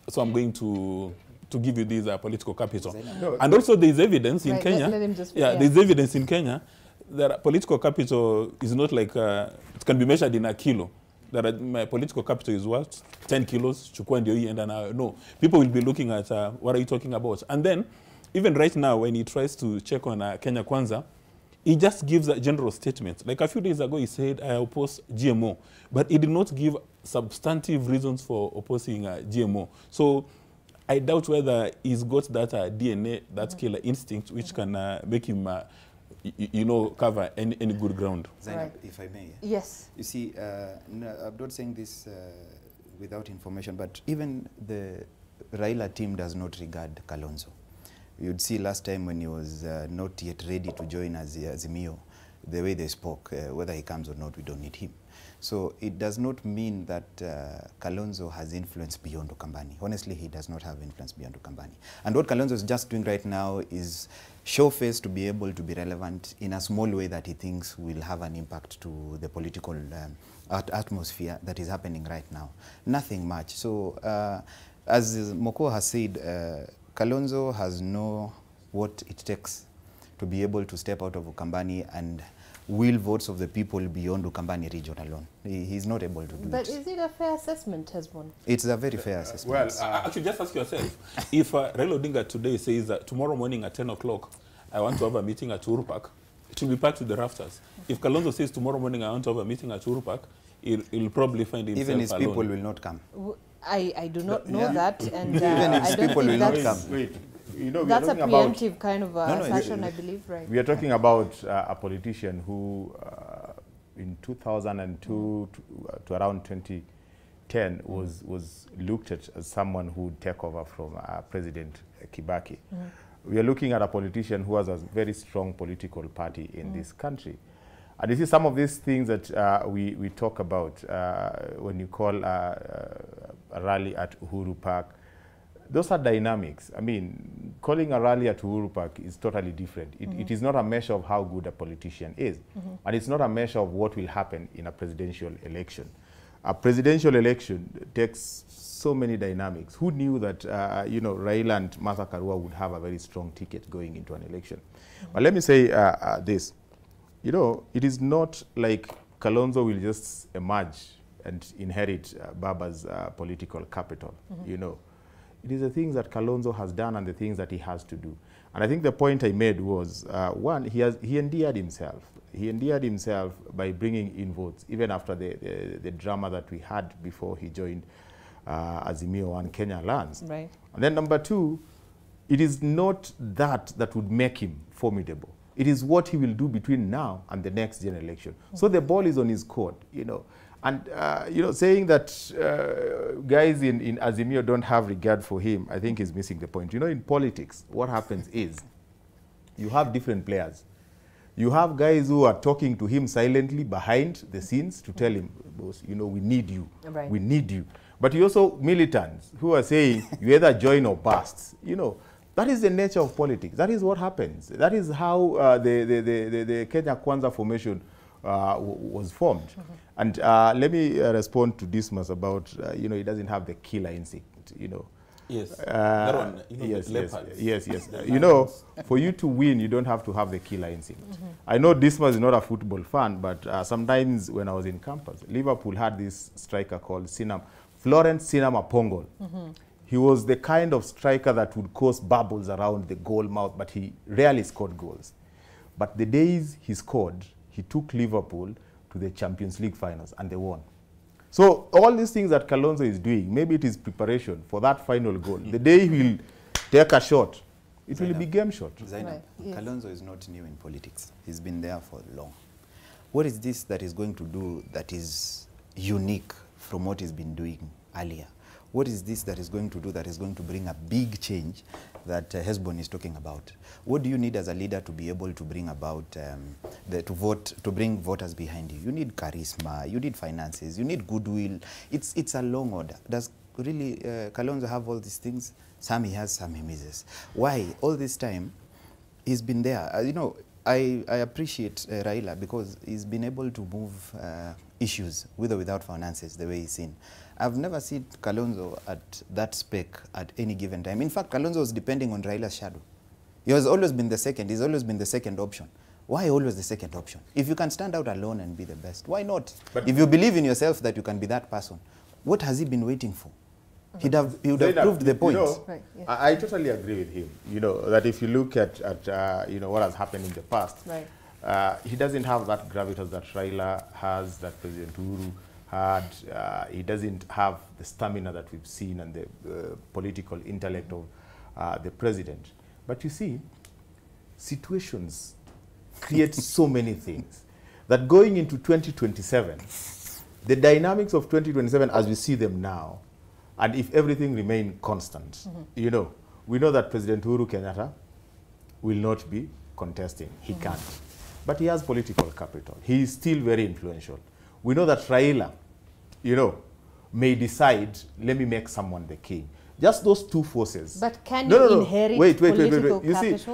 so I'm going to give you this political capital. No, and also there is evidence in Kenya. There's evidence in Kenya that political capital is not like, it can be measured in a kilo. that my political capital is what? 10 kilos, chukua ndio hii enda na. No, people will be looking at what are you talking about? And then, even right now, when he tries to check on Kenya Kwanza, he just gives a general statement. Like a few days ago, he said, I oppose GMO. But he did not give substantive reasons for opposing GMO. So I doubt whether he's got that DNA, that killer instinct, which can make him, you know, cover any good ground. Zainab, Right. if I may. Yes. You see, no, I'm not saying this without information, but even the Raila team does not regard Kalonzo. You'd see last time when he was not yet ready to join Azimio, the way they spoke, whether he comes or not, we don't need him. So it does not mean that Kalonzo has influence beyond Ukambani. Honestly, he does not have influence beyond Ukambani. And what Kalonzo is just doing right now is show face to be able to be relevant in a small way that he thinks will have an impact to the political atmosphere that is happening right now. Nothing much. So as Moko has said, Kalonzo has know what it takes to be able to step out of Ukambani and will votes of the people beyond Ukambani region alone. He's not able to do But it. is it a fair assessment, Hezbon? It's a very fair assessment. Well, actually, just ask yourself, if Raila Odinga today says that tomorrow morning at 10 o'clock, I want to have a meeting at Uhuru Park, it will be packed to the rafters. If Kalonzo says tomorrow morning I want to have a meeting at Uhuru Park, he'll probably find himself Even his alone. people will not come. I do not know that, and Even if I don't people think will not that's, come. Wait, you know, we are that's a talking about preemptive kind of assertion, I believe, right? We are talking about a politician who, in 2002 to around 2010, was looked at as someone who would take over from President Kibaki. We are looking at a politician who has a very strong political party in this country. And you see some of these things that we talk about when you call a rally at Uhuru Park. Those are dynamics. I mean, calling a rally at Uhuru Park is totally different. It is not a measure of how good a politician is. And it's not a measure of what will happen in a presidential election. A presidential election takes so many dynamics. Who knew that, you know, Raila and Martha Karua would have a very strong ticket going into an election? But let me say this. You know, it is not like Kalonzo will just emerge and inherit Baba's political capital, you know. It is the things that Kalonzo has done and the things that he has to do. And I think the point I made was, one, he endeared himself. He endeared himself by bringing in votes, even after the drama that we had before he joined Azimio and Kenya Lands. Right. And then number two, it is not that would make him formidable. It is what he will do between now and the next general election. So the ball is on his court, you know. And, you know, saying that guys in Azimio don't have regard for him, I think is missing the point. You know, in politics, what happens is you have different players. You have guys who are talking to him silently behind the scenes to tell him, boss, you know, we need you. Right. We need you. But you also militants who are saying you either join or bust. You know, that is the nature of politics. That is what happens. That is how the Kenya Kwanza formation was formed. And let me respond to Dismas about, you know, he doesn't have the killer instinct, you know. Yes, that one, you know, yes. You know, for you to win, you don't have to have the killer instinct. I know Dismas is not a football fan, but sometimes when I was in campus, Liverpool had this striker called Florence Sinama Pongol. He was the kind of striker that would cause bubbles around the goal mouth, but he rarely scored goals. But the days he scored, he took Liverpool to the Champions League finals, and they won. So all these things that Kalonzo is doing, maybe it is preparation for that final goal. The day he will take a shot, it will be game shot. Zainab, Right, yes. Kalonzo is not new in politics. He's been there for long. What is this that is going to do that is unique from what he's been doing earlier? What is this that is going to do that is going to bring a big change that Hezbon is talking about? What do you need as a leader to be able to bring about, to bring voters behind you? You need charisma, you need finances, you need goodwill. It's a long order. Does really Kalonzo have all these things? Some he has, some he misses. Why? All this time, he's been there. You know, I appreciate Raila because he's been able to move issues with or without finances the way he's seen. I've never seen Kalonzo at that spec at any given time. In fact, Kalonzo was depending on Raila's shadow. He has always been the second. He's always been the second option. Why always the second option? If you can stand out alone and be the best, why not? But if you believe in yourself that you can be that person, what has he been waiting for? He would have proved the point. You know, I totally agree with him. You know, that if you look at you know, what has happened in the past, he doesn't have that gravitas that Raila has, that President Uhuru had. He doesn't have the stamina that we've seen and the political intellect of the president. But you see, situations create so many things that going into 2027, the dynamics of 2027 as we see them now, and if everything remains constant, you know, we know that President Uhuru Kenyatta will not be contesting. He can't. But he has political capital. He is still very influential. We know that Raila, you know, may decide, let me make someone the king. Just those two forces. But can you inherit political You capital? see,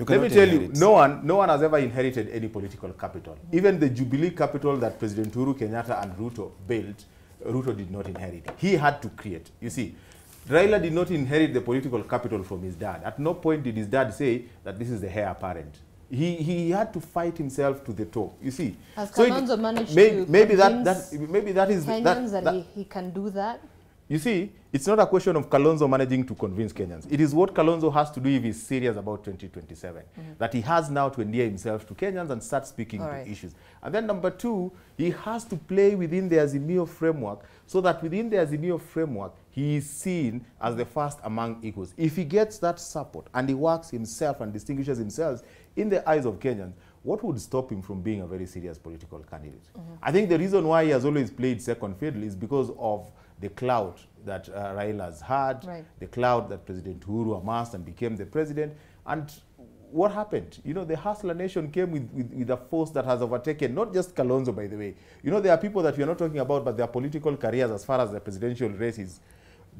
let me tell you, no one has ever inherited any political capital. Even the Jubilee capital that President Uhuru Kenyatta and Ruto built, Ruto did not inherit. He had to create. You see, Raila did not inherit the political capital from his dad. At no point did his dad say that this is the heir apparent. He had to fight himself to the top. You see, has Kalonzo managed maybe to that is Kenyans that he can do that? You see, it's not a question of Kalonzo managing to convince Kenyans. It is what Kalonzo has to do if he's serious about 2027. That he has now to endear himself to Kenyans and start speaking to issues. And then number two, he has to play within the Azimio framework so that within the Azimio framework, he is seen as the first among equals. If he gets that support and he works himself and distinguishes himself in the eyes of Kenyans, what would stop him from being a very serious political candidate? I think the reason why he has always played second fiddle is because of the clout that Raila has had, the clout that President Uhuru amassed and became the president. And what happened? You know, the Hustler Nation came with a force that has overtaken, not just Kalonzo, by the way. You know, there are people that we are not talking about, but their political careers as far as the presidential race is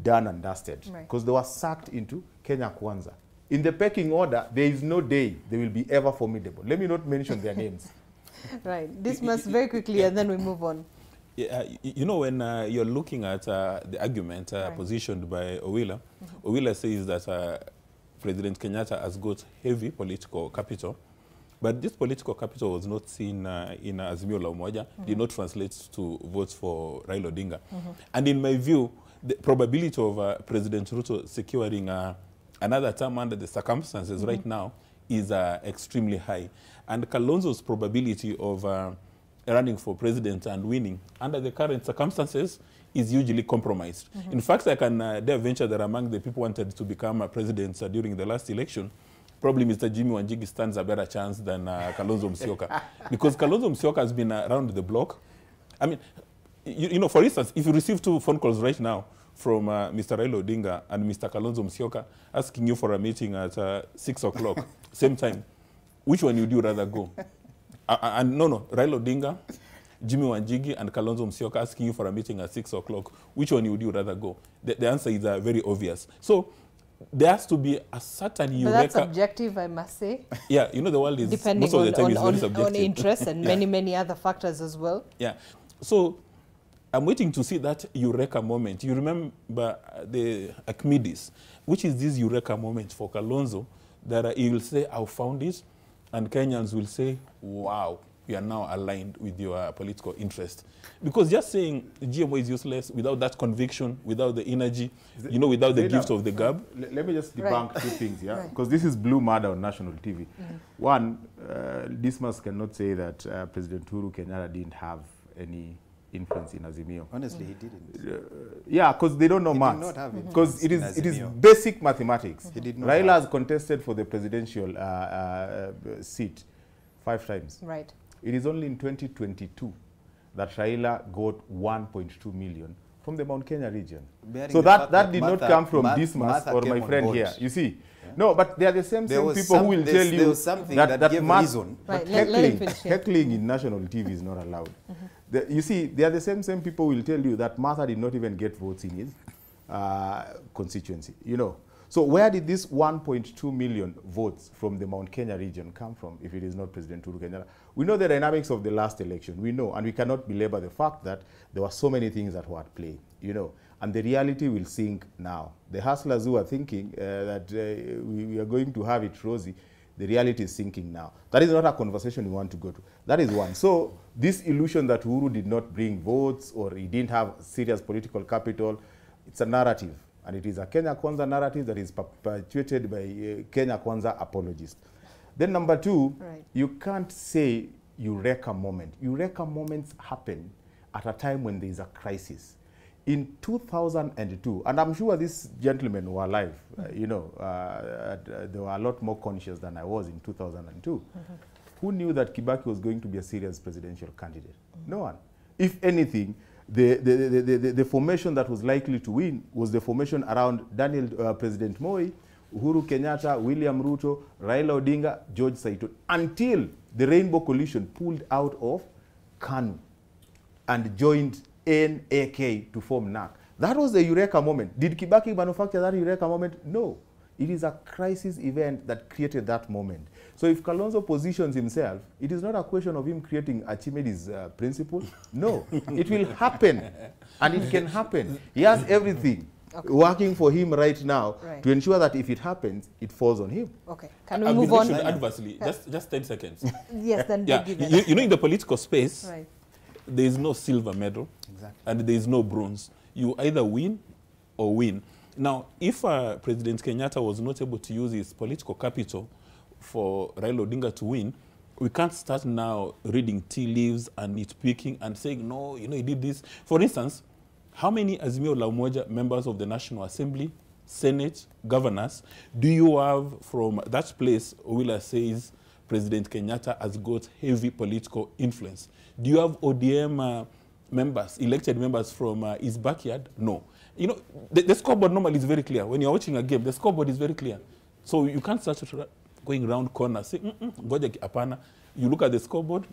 done and dusted. Because they were sucked into Kenya Kwanza. In the pecking order, there is no day they will be ever formidable. Let me not mention their names. This must very quickly, and then we move on. You know, when you're looking at the argument positioned by Owila, Owila says that President Kenyatta has got heavy political capital, but this political capital was not seen in Azimio la Umoja, did not translate to votes for Raila Odinga. And in my view, the probability of President Ruto securing another term under the circumstances right now is extremely high. And Kalonzo's probability of running for president and winning under the current circumstances is usually compromised. In fact, I can dare venture that among the people wanted to become president during the last election, probably Mr. Jimmy Wanjigi stands a better chance than Kalonzo Musyoka. Because Kalonzo Musyoka has been around the block. I mean, you know, for instance, if you receive 2 phone calls right now from Mr. Raila Odinga and Mr. Kalonzo Musyoka asking you for a meeting at 6 o'clock, same time, which one would you rather go? And no, Raila Odinga, Jimmy Wanjigi, and Kalonzo Musyoka asking you for a meeting at 6 o'clock. Which one would you rather go? The answer is very obvious. So there has to be a certain eureka. But that's subjective, I must say. Yeah, you know, the world is depending most of the time is very subjective. On interest and many other factors as well. Yeah. So I'm waiting to see that eureka moment. You remember the Archimedes, which is this eureka moment for Kalonzo that he will say, I found it. And Kenyans will say, wow, we are now aligned with your political interest. Because just saying GMO is useless without that conviction, without the energy, you know, without the gift of the gab. Let me just debunk 2 things, yeah? Because this is blue murder on national TV. One, Dismas cannot say that President Uhuru Kenyatta didn't have any influence in Azimio. Honestly, he didn't. Yeah, because they don't know maths. Did not have because it is basic mathematics. He did not Raila has contested for the presidential seat 5 times. Right. It is only in 2022 that Raila got 1.2 million from the Mount Kenya region. So that did not come from Dismas or my friend here. You see? Yeah. No, but they are the same people who will tell you that heckling in national TV is not allowed. You see, they are the same people who will tell you that Martha did not even get votes in his constituency, you know. So where did this 1.2 million votes from the Mount Kenya region come from if it is not President Uhuru Kenyatta? We know the dynamics of the last election. We know, and we cannot belabor the fact that there were so many things that were at play, you know. And the reality will sink now. The hustlers who are thinking that we are going to have it rosy, The reality is sinking now. That is not a conversation we want to go to. That is one. So this illusion that Uhuru did not bring votes or he didn't have serious political capital, it's a narrative. And it is a Kenya Kwanza narrative that is perpetuated by Kenya Kwanza apologists. Then number two, you can't say Eureka moment. Eureka moments happen at a time when there is a crisis. In 2002, and I'm sure these gentlemen were alive, they were a lot more conscious than I was in 2002. Who knew that Kibaki was going to be a serious presidential candidate? No one. If anything, the formation that was likely to win was the formation around President Moi, Uhuru Kenyatta, William Ruto, Raila Odinga, George Saito, until the Rainbow Coalition pulled out of KANU and joined NAK to form NAC. That was the Eureka moment. Did Kibaki manufacture that Eureka moment? No. It is a crisis event that created that moment. So if Kalonzo positions himself, it is not a question of him creating Archimedes' principle. No, it will happen, and it can happen. He has everything working for him right now to ensure that if it happens, it falls on him. Okay, can we move on? Adversely, just 10 seconds. Yes, then you know, in the political space, there is no silver medal, and there is no bronze. You either win or win. Now, if President Kenyatta was not able to use his political capital for Raila Odinga to win, we can't start now reading tea leaves and nitpicking and saying, no, you know, he did this. For instance, how many Azimio la Umoja members of the National Assembly, Senate, governors do you have from that place? Owila says President Kenyatta has got heavy political influence. Do you have ODM members, elected members from his backyard? No. You know, the scoreboard normally is very clear. When you're watching a game, the scoreboard is very clear. So you can't start going round corners, say, apana. You look at the scoreboard.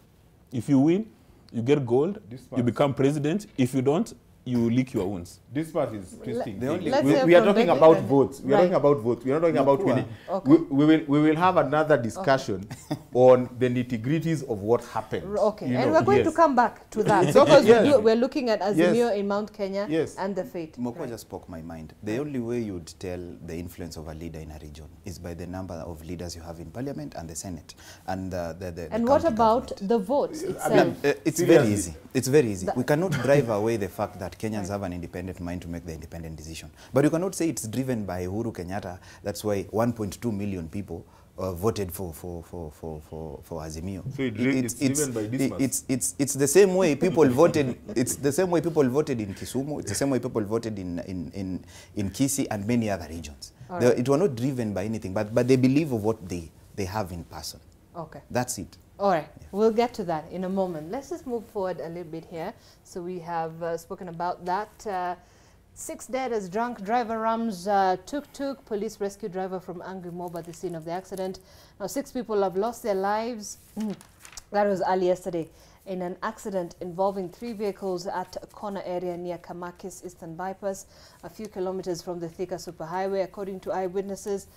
If you win, you get gold. You become president. If you don't, you lick your wounds. This part is twisting. We are talking about votes. We are talking about votes. We are not talking about winning. Okay. We will have another discussion on the nitty-gritties of what happened. Okay, and we're going to come back to that because we're looking at Azimio in Mount Kenya and the fate. Mokwa just spoke my mind. The only way you'd tell the influence of a leader in a region is by the number of leaders you have in parliament and the Senate. And what about the votes itself? It's very easy. It's very easy. We cannot drive away the fact that Kenyans have an independent mind to make the independent decision. But you cannot say it's driven by Uhuru Kenyatta. That's why 1.2 million people voted for Azimio. So it's driven by this. It's the same way people voted. It's the same way people voted in Kisumu. It's the same way people voted in Kisii and many other regions. It was not driven by anything, but they believe of what they have in person. Okay. That's it. All right, we'll get to that in a moment. Let's just move forward a little bit here. So we have spoken about that. 6 dead as drunk driver rams tuk-tuk. Police rescue driver from angry mob at the scene of the accident. Now 6 people have lost their lives. That was early yesterday in an accident involving 3 vehicles at a corner area near Kamakis Eastern Bypass, a few kilometers from the Thika Superhighway. According to eyewitnesses,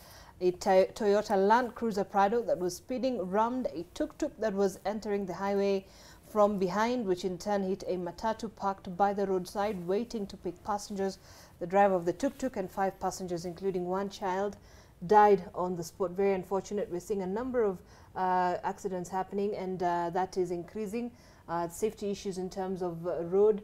a Toyota Land Cruiser Prado that was speeding rammed a tuk-tuk that was entering the highway from behind, which in turn hit a matatu parked by the roadside waiting to pick passengers. The driver of the tuk-tuk and 5 passengers, including 1 child, died on the spot. Very unfortunate. We're seeing a number of accidents happening, and that is increasing. Safety issues in terms of road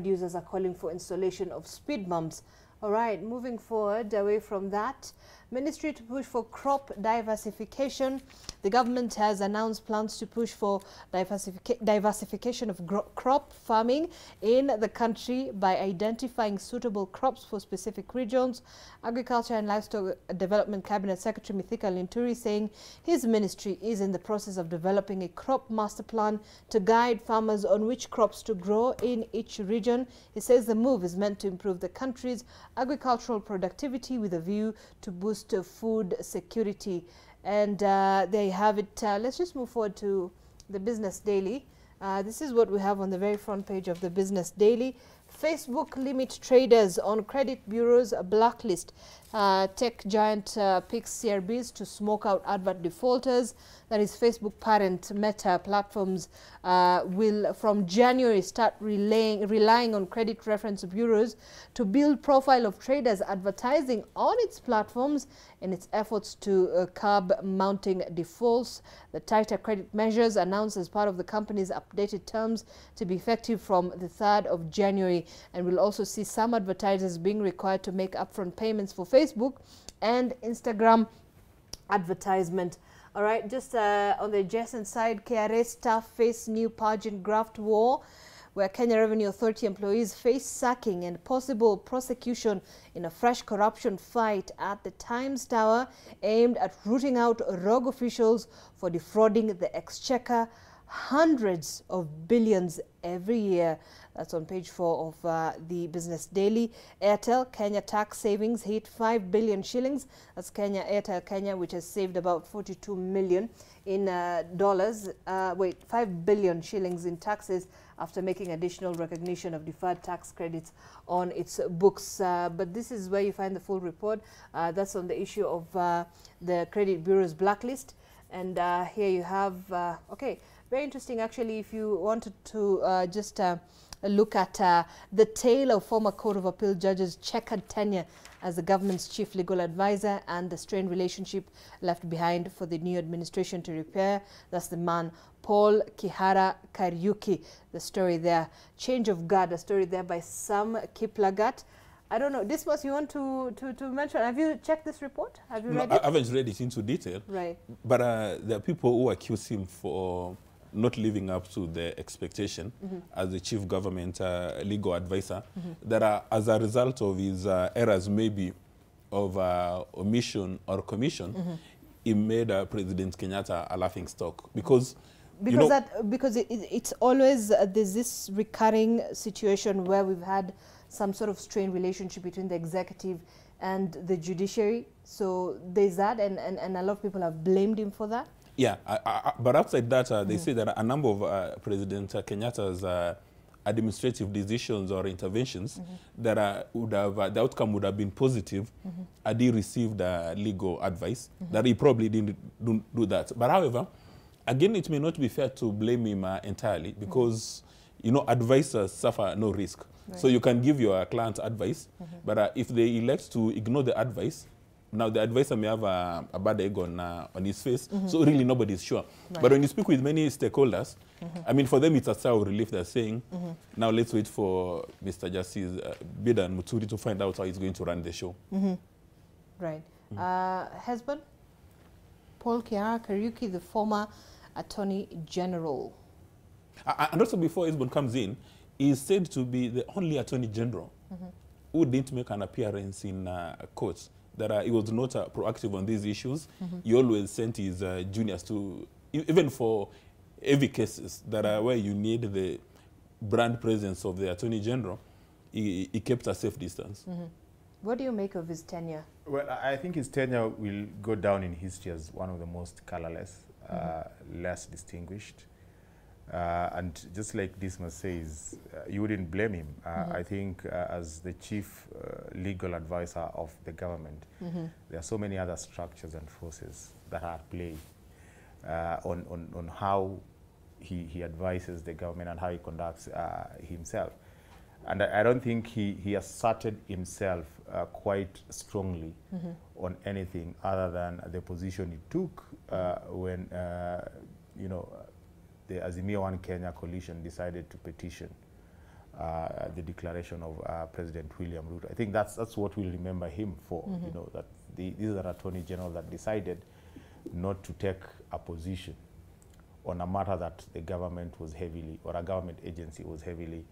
users are calling for installation of speed bumps. All right, moving forward away from that, Ministry to push for crop diversification. The government has announced plans to push for diversification of crop farming in the country by identifying suitable crops for specific regions. Agriculture and Livestock Development Cabinet Secretary Mithika Linturi saying his ministry is in the process of developing a crop master plan to guide farmers on which crops to grow in each region. He says the move is meant to improve the country's agricultural productivity with a view to boost food security. And there you have it. Let's just move forward to the Business Daily. This is what we have on the very front page of the Business Daily. Facebook limit traders on credit bureau's blacklist. Tech giant picks CRBs to smoke out advert defaulters. That is, Facebook parent Meta Platforms will from January start relying on credit reference bureaus to build profile of traders advertising on its platforms in its efforts to curb mounting defaults. The tighter credit measures announced as part of the company's updated terms to be effective from the 3rd of January, and will also see some advertisers being required to make upfront payments for Facebook and Instagram advertisement. All right, just on the adjacent side, KRA staff face new pageant graft war, where Kenya Revenue Authority employees face sacking and possible prosecution in a fresh corruption fight at the Times Tower aimed at rooting out rogue officials for defrauding the exchequer hundreds of billions every year. That's on page 4 of the Business Daily. Airtel Kenya tax savings hit 5 billion shillings. That's Airtel Kenya, which has saved about 42 million in dollars. 5 billion shillings in taxes after making additional recognition of deferred tax credits on its books. But this is where you find the full report. That's on the issue of the Credit Bureau's blacklist. And here you have, okay, very interesting actually, if you wanted to just look at the tale of former Court of Appeal judges' checkered tenure as the government's chief legal advisor and the strained relationship left behind for the new administration to repair. That's the man, Paul Kihara Kariuki. The story there, change of guard, a story there by Sam Kiplagat. I don't know, Dismas, you want to mention, have you checked this report? Have you read it? I haven't read it into detail. Right. But there are people who accuse him for not living up to the expectation as the chief government legal advisor, that as a result of his errors maybe of omission or commission, he made President Kenyatta a laughing stock. Because it's always there's this recurring situation where we've had some sort of strained relationship between the executive and the judiciary. So there's that, and a lot of people have blamed him for that. Yeah, but outside that, they say that a number of President Kenyatta's administrative decisions or interventions that would have the outcome would have been positive had he received legal advice. That he probably didn't do that. But however, again, it may not be fair to blame him entirely, because you know, advisors suffer no risk. Right. So you can give your client advice, but if they elect to ignore the advice, now the advisor may have a bad egg on his face, so really nobody is sure. Right. But when you speak with many stakeholders, I mean, for them it's a sigh of relief. They're saying, now let's wait for Mr. Justice Bidan Muturi to find out how he's going to run the show. Right. Husband, Paul Kihara Kariuki, the former Attorney General. And also, before Husband comes in, he is said to be the only Attorney General who didn't make an appearance in court. That he was not proactive on these issues. He always sent his juniors to, even for heavy cases that are where you need the brand presence of the Attorney General, he kept a safe distance. What do you make of his tenure? Well, I think his tenure will go down in history as one of the most colorless, less distinguished. And just like Dismas says, you wouldn't blame him. I think as the chief legal advisor of the government, there are so many other structures and forces that are at play on how he advises the government and how he conducts himself. And I don't think he asserted himself quite strongly on anything other than the position he took when, you know, the Azimio One Kenya coalition decided to petition the declaration of President William Ruto. I think that's what we'll remember him for. You know, that this is an Attorney General that decided not to take a position on a matter that the government was heavily, or a government agency was heavily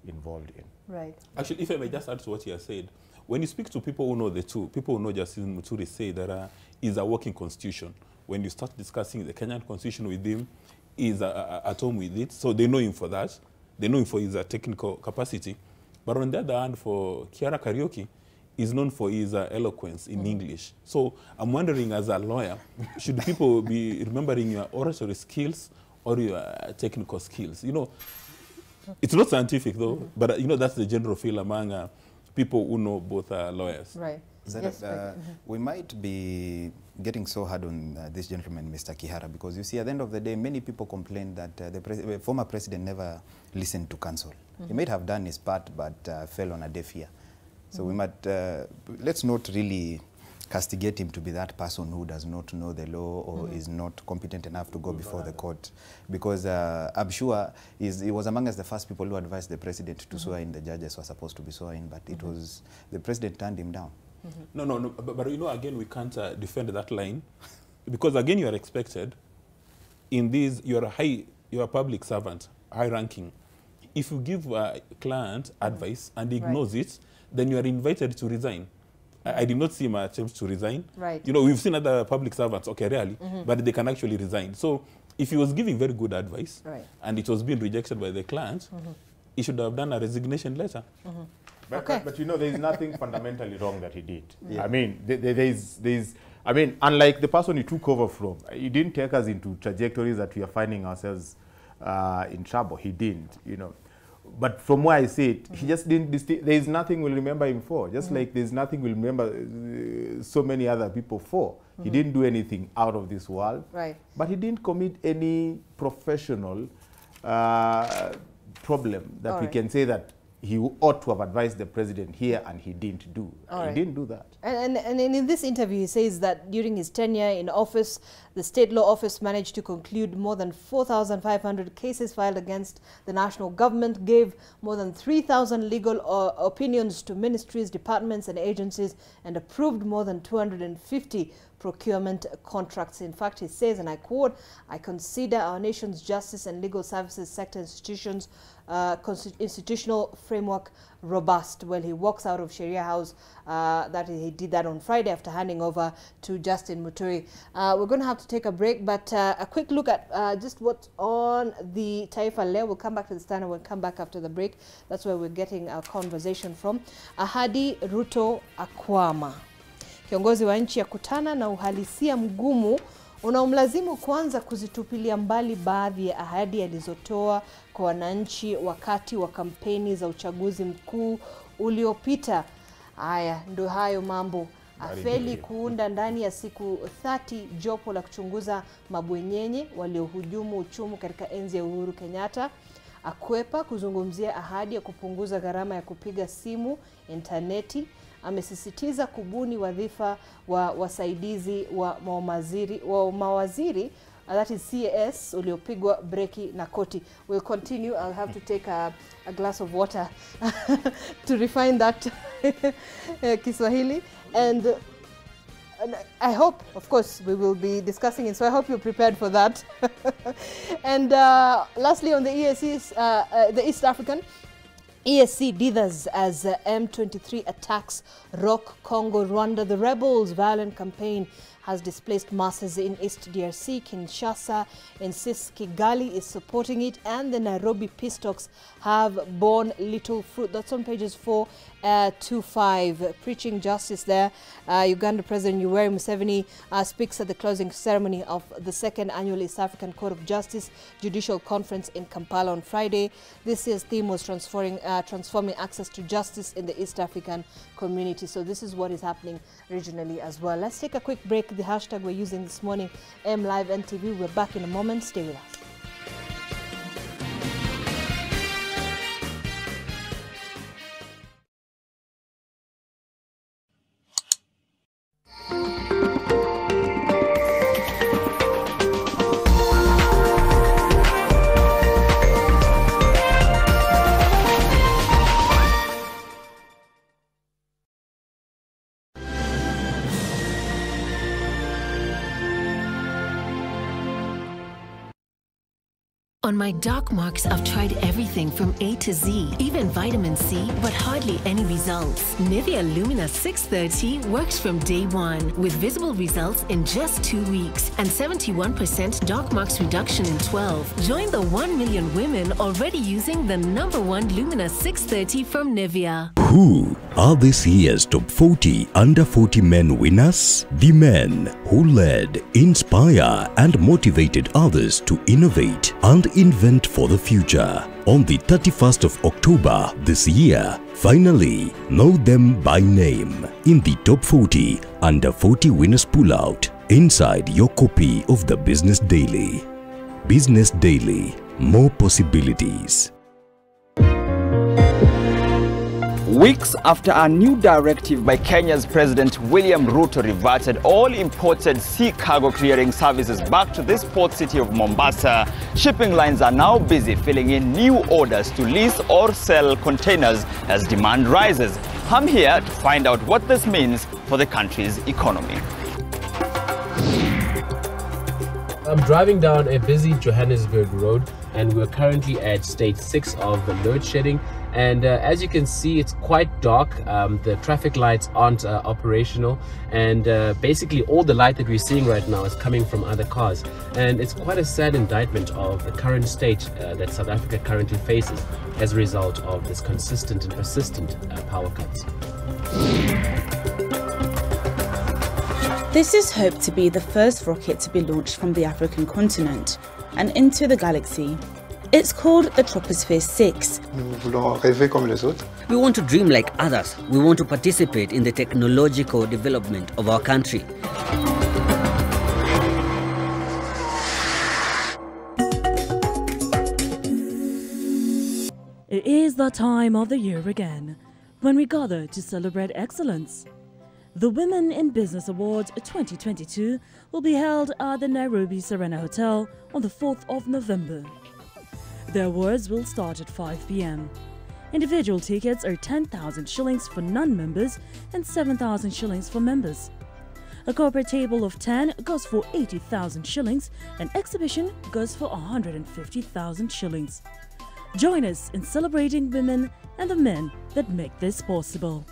involved in. Right. Actually, if I may just add to what you have said, when you speak to people who know the two, people who know Justice Muturi say that is a working constitution. When you start discussing the Kenyan constitution with him, is at home with it, so they know him for that. They know him for his technical capacity. But on the other hand, for Kihara Kariuki, he's known for his eloquence in English. So I'm wondering, as a lawyer, should people be remembering your oratory skills or your technical skills? You know, It's not scientific though, but you know, that's the general feel among people who know both lawyers. Right. Yes, we might be getting so hard on this gentleman, Mr. Kihara, because you see, at the end of the day, many people complain that the former president never listened to counsel. He might have done his part, but fell on a deaf ear. So we might, let's not really castigate him to be that person who does not know the law or is not competent enough to go before the court. Because I'm sure he was among us the first people who advised the president to swear in the judges who are supposed to be sworn in, but it was, the president turned him down. No, but you know, again, we can't defend that line, because again, you are expected in these, you're a public servant, high ranking. If you give a client advice and he ignores it, then you are invited to resign. I did not see him attempt to resign. Right. You know, we've seen other public servants, okay, rarely, but they can actually resign. So if he was giving very good advice and it was being rejected by the client, he should have done a resignation letter. But you know, there is nothing fundamentally wrong that he did. I mean, I mean, unlike the person he took over from, he didn't take us into trajectories that we are finding ourselves in trouble. He didn't, you know. But from where I see it, he just didn't, there is nothing we'll remember him for. Just like there's nothing we'll remember so many other people for. He didn't do anything out of this world. Right. But he didn't commit any professional problem that we can say that he ought to have advised the president here and he didn't do. He didn't do that. And in this interview, he says that during his tenure in office, the State Law Office managed to conclude more than 4,500 cases filed against the national government, gave more than 3,000 legal opinions to ministries, departments and agencies, and approved more than 250 procurement contracts. In fact, he says, and I quote, "I consider our nation's justice and legal services sector institutions institutional framework robust." Well, he walks out of Sharia House. That he did that on Friday after handing over to Justin Muturi. We're going to have to take a break, but a quick look at just what's on the Taifa Leo. We'll come back to the stand and we'll come back after the break. That's where we're getting our conversation from. Ahadi Ruto akwama. Kiongozi wa nchi yakutana na uhalisia mgumu unaomlazimu kwanza kuzitupilia mbali baadhi ya ahadi alizotoa kwa wananchi wakati wa kampeni za uchaguzi mkuu uliopita. Haya, ndo hayo mambo. Afeli kuunda ndani ya siku 30 jopo la kuchunguza mabwenyenye waliohujumu uchumi katika enzi ya Uhuru Kenyatta. Akwepa kuzungumzia ahadi ya kupunguza gharama ya kupiga simu, interneti. Amesisitiza kubuni wadhifa wa wasaidizi wa mawaziri, that is CAS, uliopigwa breki na koti. We'll continue. I'll have to take a glass of water to refine that Kiswahili. And I hope, of course, we will be discussing it, so I hope you're prepared for that. And lastly, on the EACs, the East African, ESC dithers as M23 attacks rock Congo, Rwanda. The rebels' violent campaign has displaced masses in East DRC. Kinshasa insists Kigali is supporting it, and the Nairobi peace talks have borne little fruit. That's on pages 4 to 5. Preaching justice there. Uganda President Yoweri Museveni speaks at the closing ceremony of the 2nd Annual East African Court of Justice Judicial Conference in Kampala on Friday. This year's theme was transforming access to justice in the East African community. So this is what is happening regionally as well. Let's take a quick break. The hashtag we're using this morning, MLiveNTV. We're back in a moment. Stay with us. On my dark marks, I've tried everything from A to Z, even vitamin C, but hardly any results. Nivea Lumina 630 works from day one, with visible results in just 2 weeks and 71% dark marks reduction in 12. Join the 1 million women already using the #1 Lumina 630 from Nivea. Who are this year's top 40 under 40 men winners? The men who led, inspire and motivated others to innovate and invent for the future. on the 31st of October this year. Finally, know them by name in the top 40 under 40 winners pull-out inside your copy of the Business Daily. Business Daily, more possibilities. Weeks after a new directive by Kenya's President William Ruto reverted all imported sea cargo clearing services back to this port city of Mombasa, shipping lines are now busy filling in new orders to lease or sell containers as demand rises. I'm here to find out what this means for the country's economy. I'm driving down a busy Johannesburg road, and we're currently at stage 6 of the load shedding. And as you can see, it's quite dark. The traffic lights aren't operational, and basically all the light that we're seeing right now is coming from other cars. And it's quite a sad indictment of the current state that South Africa currently faces as a result of this consistent and persistent power cuts. This is hoped to be the first rocket to be launched from the African continent and into the galaxy. It's called the Troposphere 6. We want to dream like others. We want to participate in the technological development of our country. It is the time of the year again, when we gather to celebrate excellence. The Women in Business Awards 2022 will be held at the Nairobi Serena Hotel on the 4th of November. The awards will start at 5 p.m. Individual tickets are 10,000 shillings for non-members and 7,000 shillings for members. A corporate table of 10 goes for 80,000 shillings and exhibition goes for 150,000 shillings. Join us in celebrating women and the men that make this possible.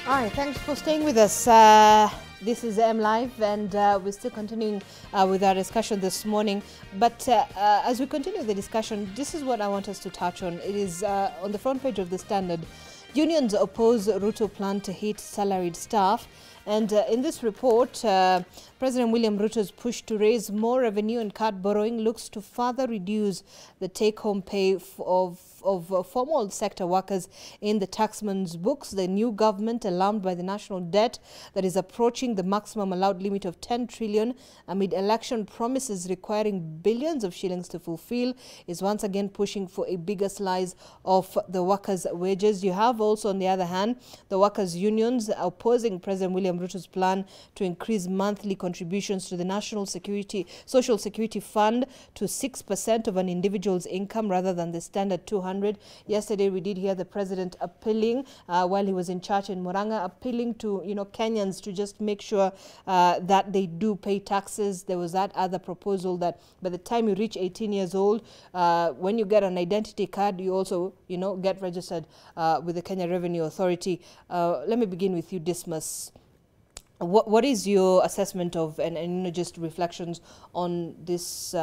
All right, thanks for staying with us. This is M Live, and we're still continuing with our discussion this morning. But as we continue the discussion, this is what I want us to touch on. It is on the front page of the Standard. Unions oppose Ruto plan to hit salaried staff. And in this report, President William Ruto's push to raise more revenue and cut borrowing looks to further reduce the take-home pay of formal sector workers in the taxman's books. The new government, alarmed by the national debt that is approaching the maximum allowed limit of 10 trillion amid election promises requiring billions of shillings to fulfill, is once again pushing for a bigger slice of the workers' wages. You have also, on the other hand, the workers' unions opposing President William Ruto's plan to increase monthly contributions to the National Social Security Fund to 6% of an individual's income rather than the standard 200. Yesterday, we did hear the president appealing, while he was in church in Murang'a, appealing to Kenyans to just make sure that they do pay taxes. There was that other proposal that by the time you reach 18 years old, when you get an identity card, you also get registered with the Kenya Revenue Authority. Let me begin with you, Dismas. What is your assessment of and just reflections on this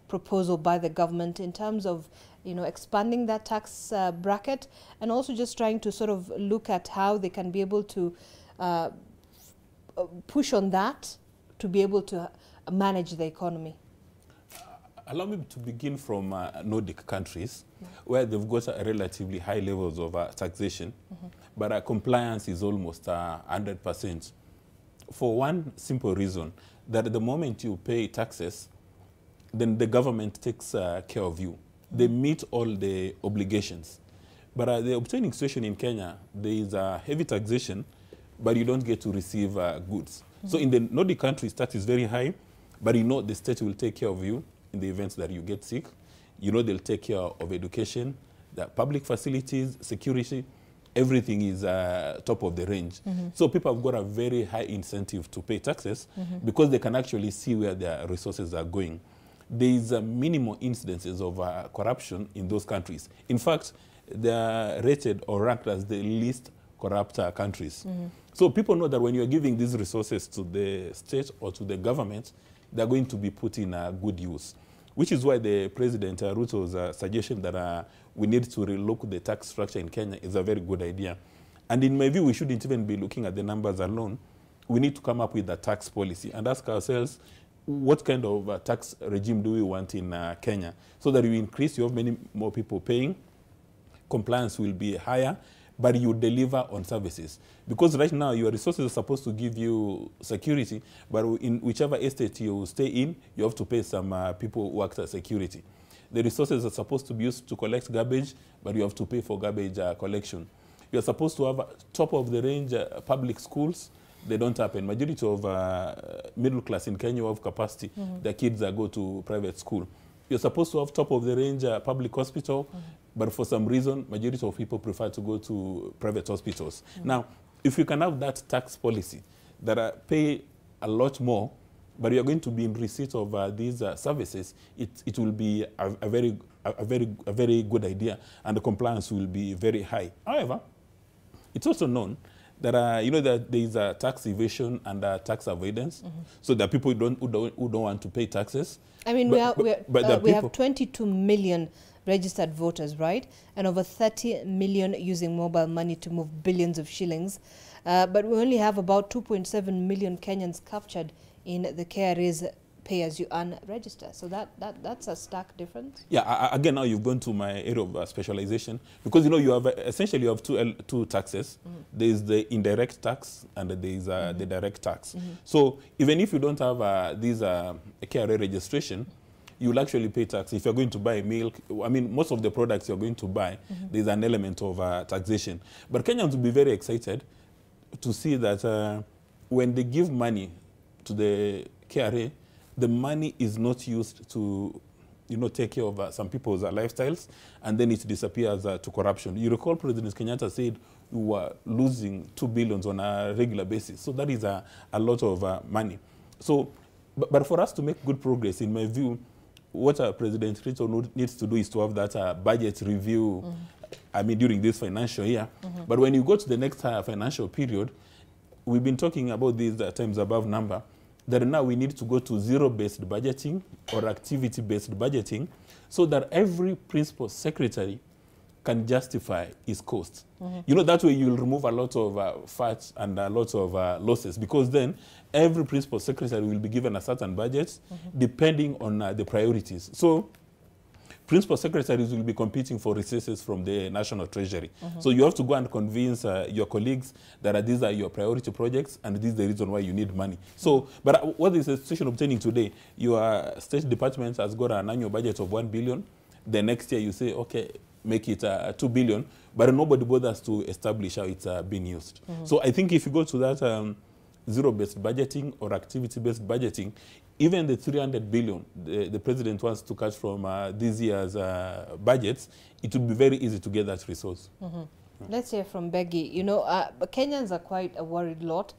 proposal by the government in terms of expanding that tax bracket, and also just trying to sort of look at how they can be able to push on that to be able to manage the economy? Allow me to begin from Nordic countries, where they've got relatively high levels of taxation, but compliance is almost 100%. For one simple reason, that at the moment you pay taxes, then the government takes care of you. They meet all the obligations. But the obtaining situation in Kenya, there is a heavy taxation, but you don't get to receive goods. So in the Nordic countries, that is very high, but the state will take care of you in the events that you get sick. They'll take care of education, the public facilities, security. Everything is top of the range. So people have got a very high incentive to pay taxes because they can actually see where their resources are going. There is minimal incidences of corruption in those countries. In fact, they are rated or ranked as the least corrupt countries. So people know that when you're giving these resources to the state or to the government, they're going to be put in good use, which is why the President Ruto's suggestion that we need to relook the tax structure in Kenya is a very good idea. And in my view, we shouldn't even be looking at the numbers alone. We need to come up with a tax policy and ask ourselves, what kind of tax regime do we want in Kenya? So that you increase, you have many more people paying, compliance will be higher, but you deliver on services. Because right now, your resources are supposed to give you security, but in whichever estate you stay in, you have to pay some people who act as security. The resources are supposed to be used to collect garbage, but you have to pay for garbage collection. You're supposed to have top-of-the-range public schools. They don't happen. Majority of middle class in Kenya have capacity. Their kids go to private school. You're supposed to have top-of-the-range public hospital, but for some reason, majority of people prefer to go to private hospitals. Now, if you can have that tax policy that pay a lot more, but you're going to be in receipt of these services, it will be a very good idea, and the compliance will be very high. However, it's also known that you know that there is a tax evasion and tax avoidance, so that people who don't want to pay taxes. I mean, we have 22 million registered voters, right? And over 30 million using mobile money to move billions of shillings. But we only have about 2.7 million Kenyans captured in the KRA's pay-as-you-earn register. So that's a stark difference. Yeah, again, now you've gone to my area of specialization, because you know you have essentially you have two taxes. There is the indirect tax and there is the direct tax. So even if you don't have these KRA registration, you will actually pay tax. If you're going to buy milk, I mean, most of the products you're going to buy, there's an element of taxation. But Kenyans will be very excited to see that when they give money to the KRA, the money is not used to, you know, take care of some people's lifestyles, and then it disappears to corruption. You recall President Kenyatta said we were losing 2 billion on a regular basis. So that is a lot of money. So, but for us to make good progress, in my view, what President Ruto needs to do is to have that budget review, I mean, during this financial year. But when you go to the next financial period, we've been talking about these times above number, that now we need to go to zero-based budgeting or activity-based budgeting, so that every principal secretary can justify his costs. You know, that way you'll remove a lot of fat and a lot of losses, because then every principal secretary will be given a certain budget depending on the priorities. So principal secretaries will be competing for resources from the National Treasury. So you have to go and convince your colleagues that these are your priority projects and this is the reason why you need money. So, but what is the situation obtaining today? Your State Department has got an annual budget of 1 billion. The next year you say, okay, make it 2 billion, but nobody bothers to establish how it's being used. So I think if you go to that zero-based budgeting or activity-based budgeting, even the 300 billion the president wants to cut from this year's budgets, it would be very easy to get that resource. Let's hear from Beggy. You know, Kenyans are quite a worried lot,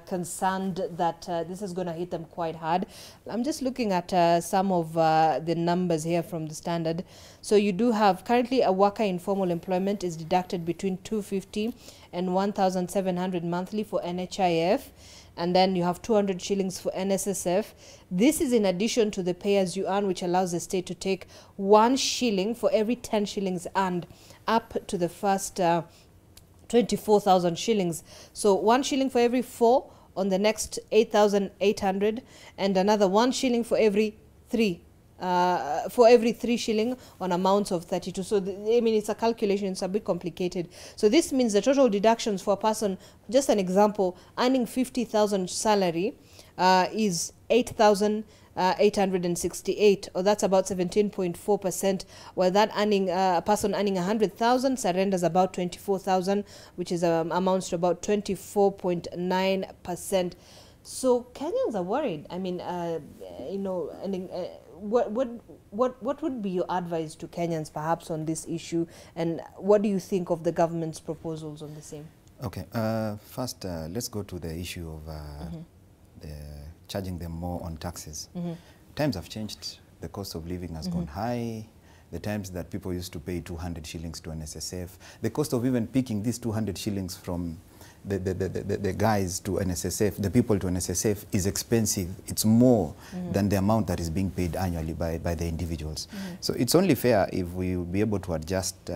concerned that this is going to hit them quite hard. I'm just looking at some of the numbers here from the Standard. So you do have currently a worker in formal employment is deducted between 250 and 1,700 monthly for NHIF. And then you have 200 shillings for NSSF. This is in addition to the pay-as-you-earn, which allows the state to take 1 shilling for every 10 shillings earned up to the first 24,000 shillings. So 1 shilling for every 4 on the next 8,800, and another 1 shilling for every 3. For every 3 shilling on amounts of 32. So, I mean, it's a calculation, it's a bit complicated. So this means the total deductions for a person, just an example, earning 50,000 salary is 8,868, or that's about 17.4%, while that earning, a person earning 100,000 surrenders about 24,000, which is amounts to about 24.9%. So Kenyans are worried. I mean, you know, what would be your advice to Kenyans perhaps on this issue, and what do you think of the government's proposals on the same? Okay, first let's go to the issue of charging them more on taxes. Times have changed, the cost of living has gone high, the times that people used to pay 200 shillings to NSSF. The cost of even picking these 200 shillings from the guys to NSSF, the people to NSSF, is expensive. It's more than the amount that is being paid annually by the individuals. So it's only fair if we will be able to adjust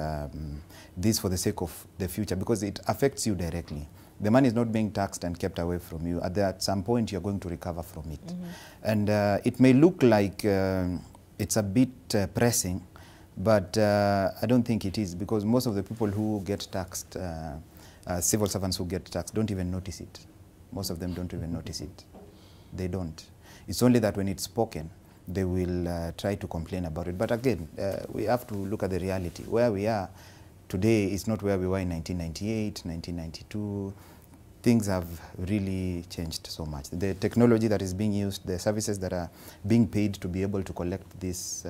this for the sake of the future, because it affects you directly. The money is not being taxed and kept away from you. At some point, you're going to recover from it. And it may look like it's a bit pressing, but I don't think it is, because most of the people who get taxed, civil servants who get taxed, don't even notice it. Most of them don't even notice it. They don't. It's only that when it's spoken, they will try to complain about it. But again, we have to look at the reality. Where we are today is not where we were in 1998, 1992. Things have really changed so much. The technology that is being used, the services that are being paid to be able to collect these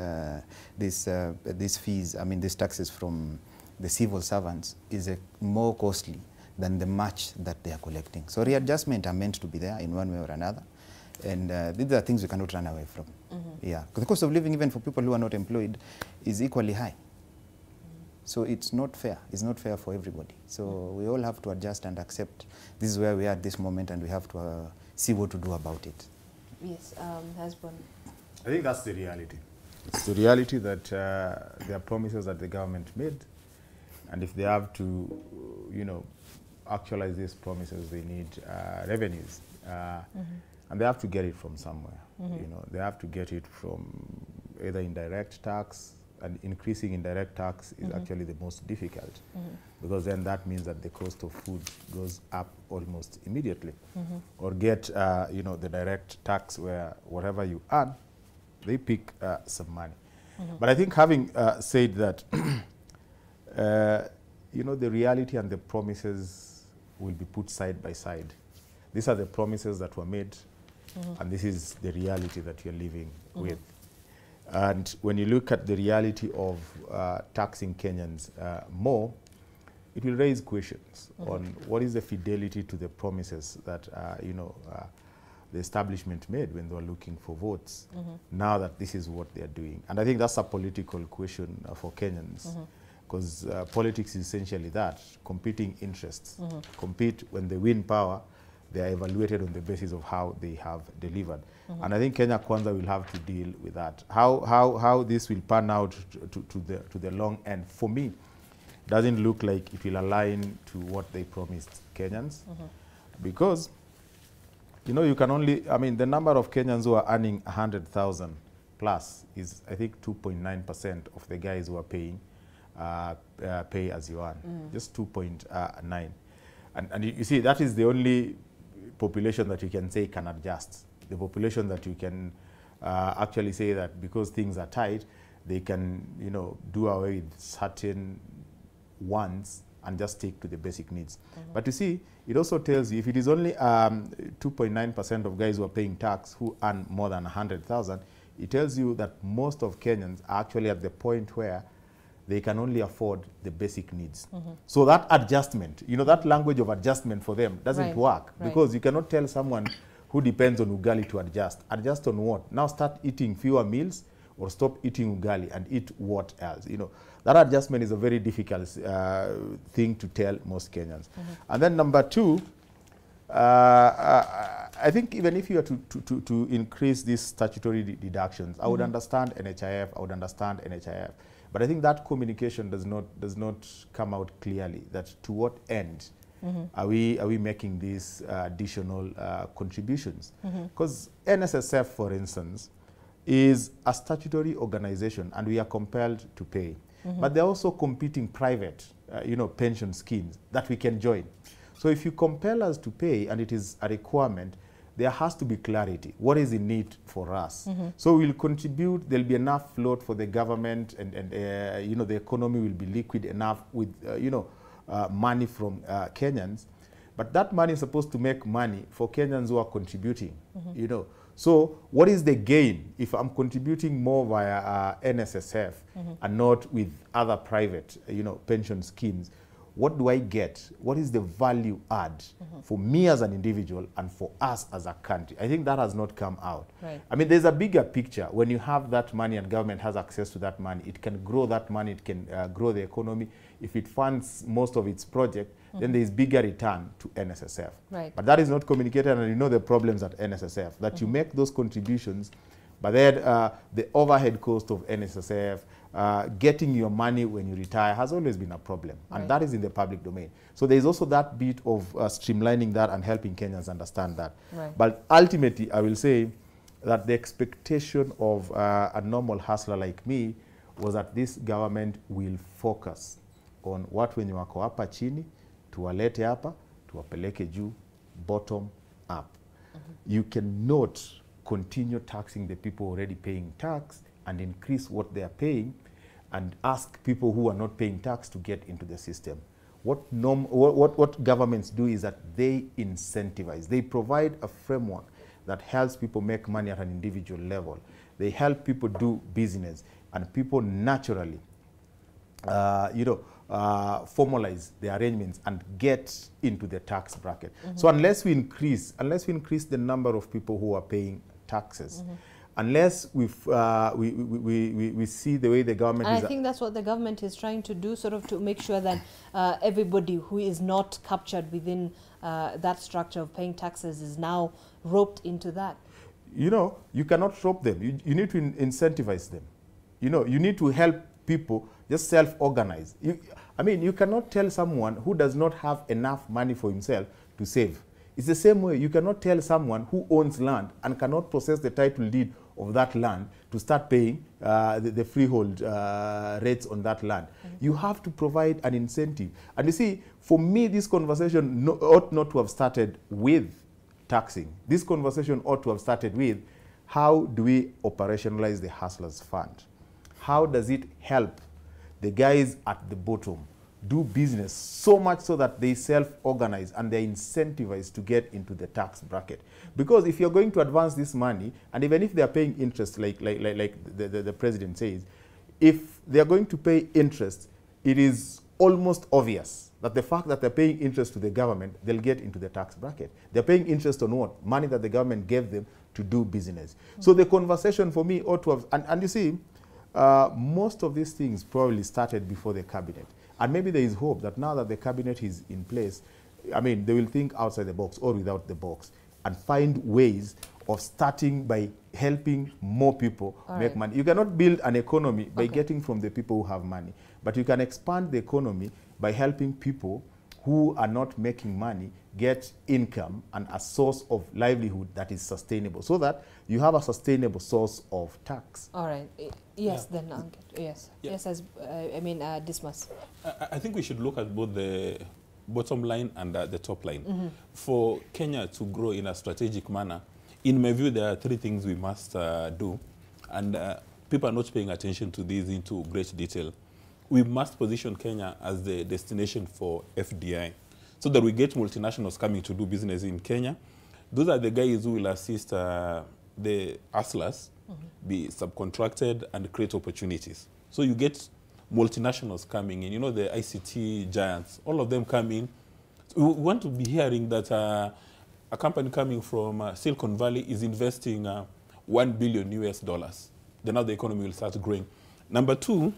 fees, I mean these taxes from the civil servants, is more costly than the match that they are collecting. So readjustment are meant to be there in one way or another. And these are things we cannot run away from. Yeah, the cost of living, even for people who are not employed, is equally high. So it's not fair. It's not fair for everybody. So we all have to adjust and accept this is where we are at this moment, and we have to see what to do about it. Yes, husband. I think that's the reality. It's the reality that there are promises that the government made, and if they have to, you know, actualize these promises, they need revenues, and they have to get it from somewhere. You know, they have to get it from either indirect tax. And increasing indirect tax is actually the most difficult, because then that means that the cost of food goes up almost immediately. Or get, you know, the direct tax where whatever you earn, they pick some money. But I think having said that, you know, the reality and the promises will be put side by side. These are the promises that were made, and this is the reality that you're living with. And when you look at the reality of taxing Kenyans more, it will raise questions on what is the fidelity to the promises that you know, the establishment made when they were looking for votes. Now that this is what they are doing, and I think that's a political question for Kenyans, because politics is essentially that: competing interests compete. When they win power, they are evaluated on the basis of how they have delivered. And I think Kenya Kwanza will have to deal with that. How this will pan out to the long end, for me, doesn't look like it will align to what they promised Kenyans. Because, you know, you can only, I mean, the number of Kenyans who are earning 100,000 plus is, I think, 2.9% of the guys who are paying pay as you earn, just 2.9. And you see, that is the only population that you can say can adjust. The population that you can actually say that because things are tight, they can, you know, do away with certain wants and just stick to the basic needs. But you see, it also tells you, if it is only 2.9% of guys who are paying tax who earn more than 100,000, it tells you that most of Kenyans are actually at the point where they can only afford the basic needs. So that adjustment, you know, that language of adjustment for them doesn't work, because you cannot tell someone who depends on ugali to adjust. Adjust on what? Now start eating fewer meals, or stop eating ugali and eat what else? You know, that adjustment is a very difficult thing to tell most Kenyans. And then number two, I think even if you are to increase these statutory deductions, I would understand NHIF, I would understand NHIF. But I think that communication does not come out clearly, that to what end are we making these additional contributions? Because NSSF, for instance, is a statutory organization, and we are compelled to pay. But there are also competing private, you know, pension schemes that we can join. So if you compel us to pay, and it is a requirement, there has to be clarity. What is in need for us? So we'll contribute. There'll be enough float for the government, and you know, the economy will be liquid enough with you know, money from Kenyans. But that money is supposed to make money for Kenyans who are contributing. You know, so what is the gain if I'm contributing more via NSSF and not with other private, you know, pension schemes? what do I get? What is the value add for me as an individual and for us as a country? I think that has not come out. Right. I mean, there's a bigger picture. When you have that money and government has access to that money, it can grow that money, it can grow the economy. If it funds most of its project, then there is bigger return to NSSF. Right. But that is not communicated, and you know the problems at NSSF, that you make those contributions, but then the overhead cost of NSSF, getting your money when you retire has always been a problem, and that is in the public domain. So there is also that bit of streamlining that and helping Kenyans understand that. Right. But ultimately, I will say that the expectation of a normal hustler like me was that this government will focus on watu wenye wako hapa chini, tuwalete hapa, tuwapeleke juu, bottom up. You cannot continue taxing the people already paying tax and increase what they are paying and ask people who are not paying tax to get into the system. What governments do is that they incentivize. They provide a framework that helps people make money at an individual level. They help people do business, and people naturally, formalize the arrangements and get into the tax bracket. So unless we increase the number of people who are paying taxes, unless we see the way the government and is... I think that's what the government is trying to do, sort of to make sure that everybody who is not captured within that structure of paying taxes is now roped into that. You know, you cannot rope them. You need to incentivize them. You know, you need to help people just self-organize. I mean, you cannot tell someone who does not have enough money for himself to save. It's the same way you cannot tell someone who owns land and cannot process the title deed of that land to start paying the freehold rates on that land. You have to provide an incentive. And you see, for me, this conversation ought not to have started with taxing. This conversation ought to have started with, how do we operationalize the Hustlers Fund? How does it help the guys at the bottom do business so much so that they self-organize and they're incentivized to get into the tax bracket? Because if you're going to advance this money, and even if they're paying interest, like the president says, if they're going to pay interest, it is almost obvious that the fact that they're paying interest to the government, they'll get into the tax bracket. They're paying interest on what? Money that the government gave them to do business. So the conversation for me ought to have, and you see, most of these things probably started before the cabinet. And maybe there is hope that now that the cabinet is in place, I mean, they will think outside the box or without the box and find ways of starting by helping more people make money. You cannot build an economy by getting from the people who have money, but you can expand the economy by helping people who are not making money get income and a source of livelihood that is sustainable, so that you have a sustainable source of tax. All right. Yes, then yes. Yes, as Dismas. I think we should look at both the bottom line and the top line. For Kenya to grow in a strategic manner, in my view, there are three things we must do, and people are not paying attention to these into great detail. We must position Kenya as the destination for FDI, so that we get multinationals coming to do business in Kenya. Those are the guys who will assist the hustlers be subcontracted and create opportunities. So you get multinationals coming in, you know, the ICT giants, all of them coming. We want to be hearing that a company coming from Silicon Valley is investing $1 billion US. Then now the economy will start growing. Number two,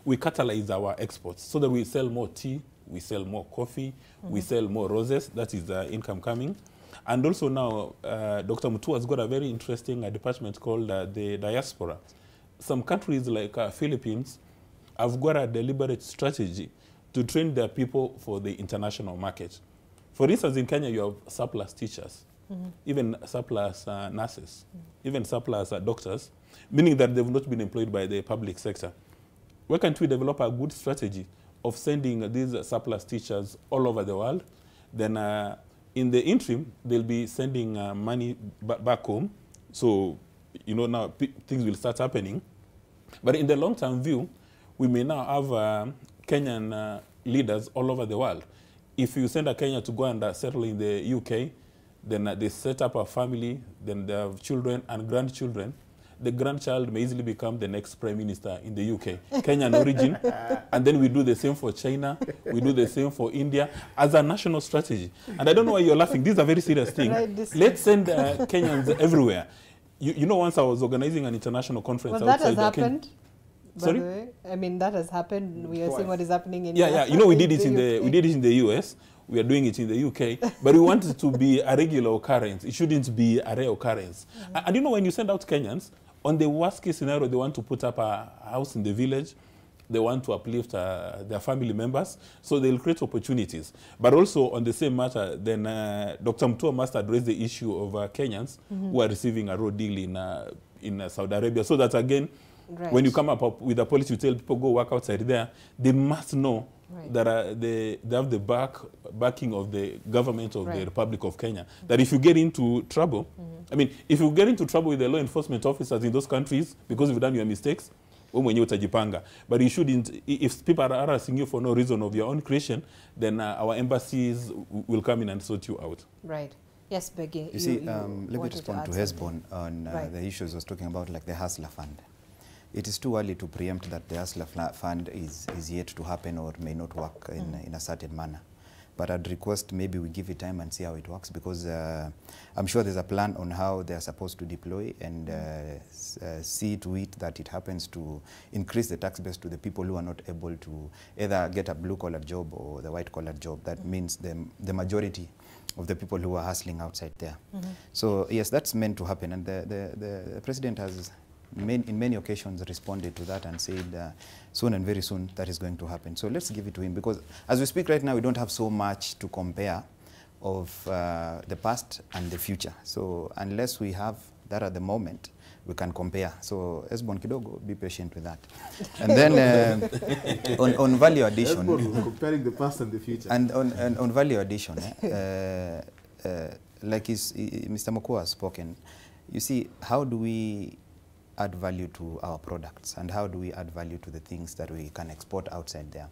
we catalyze our exports so that we sell more tea, we sell more coffee, we sell more roses. That is the income coming. And also now, Dr. Mutu has got a very interesting department called the diaspora. Some countries like Philippines have got a deliberate strategy to train their people for the international market. For instance, in Kenya, you have surplus teachers, even surplus nurses, even surplus doctors, meaning that they've not been employed by the public sector. Why can't we develop a good strategy of sending these surplus teachers all over the world? Then in the interim, they'll be sending money back home. So, you know, now things will start happening. But in the long-term view, we may now have Kenyan leaders all over the world. If you send a Kenyan to go and settle in the UK, then they set up a family, then they have children and grandchildren. the grandchild may easily become the next prime minister in the UK, Kenyan origin. And then we do the same for China. We do the same for India as a national strategy. And I don't know why you're laughing. This is a very serious thing. Right, let's send Kenyans everywhere. You know, once I was organizing an international conference well, outside that has happened. Sorry? By the way, I mean, that has happened. We are seeing what is happening in yeah. You know, we did it in the US. We are doing it in the UK, but we want it to be a regular occurrence. It shouldn't be a rare occurrence. And you know, when you send out Kenyans, on the worst case scenario, they want to put up a house in the village. They want to uplift their family members, so they'll create opportunities. But also on the same matter, then Dr. Mutua must address the issue of Kenyans who are receiving a road deal in Saudi Arabia, so that again, when you come up with a policy, you tell people go work outside there, they must know that they have the backing of the government of the Republic of Kenya. That if you get into trouble, I mean, if you get into trouble with the law enforcement officers in those countries because you've done your mistakes, but you shouldn't, if people are harassing you for no reason of your own creation, then our embassies will come in and sort you out. Right. Yes, Beggy. You see, let me respond to Hesbon on the issues I was talking about, like the Hustler Fund. It is too early to preempt that the Hustler Fund is yet to happen or may not work in a certain manner. But I'd request maybe we give it time and see how it works, because I'm sure there's a plan on how they're supposed to deploy and see to it that it happens to increase the tax base to the people who are not able to either get a blue-collar job or the white-collar job. That means the majority of the people who are hustling outside there. So yes, that's meant to happen, and the president has in many occasions responded to that and said soon and very soon that is going to happen. So let's give it to him, because as we speak right now, we don't have so much to compare of the past and the future. So unless we have that at the moment, we can compare. So Esbon Kidogo, be patient with that. And then on value addition. Comparing the past and the future. And on value addition, like Mr. Mokua has spoken, you see, how do we add value to our products, and how do we add value to the things that we can export outside there?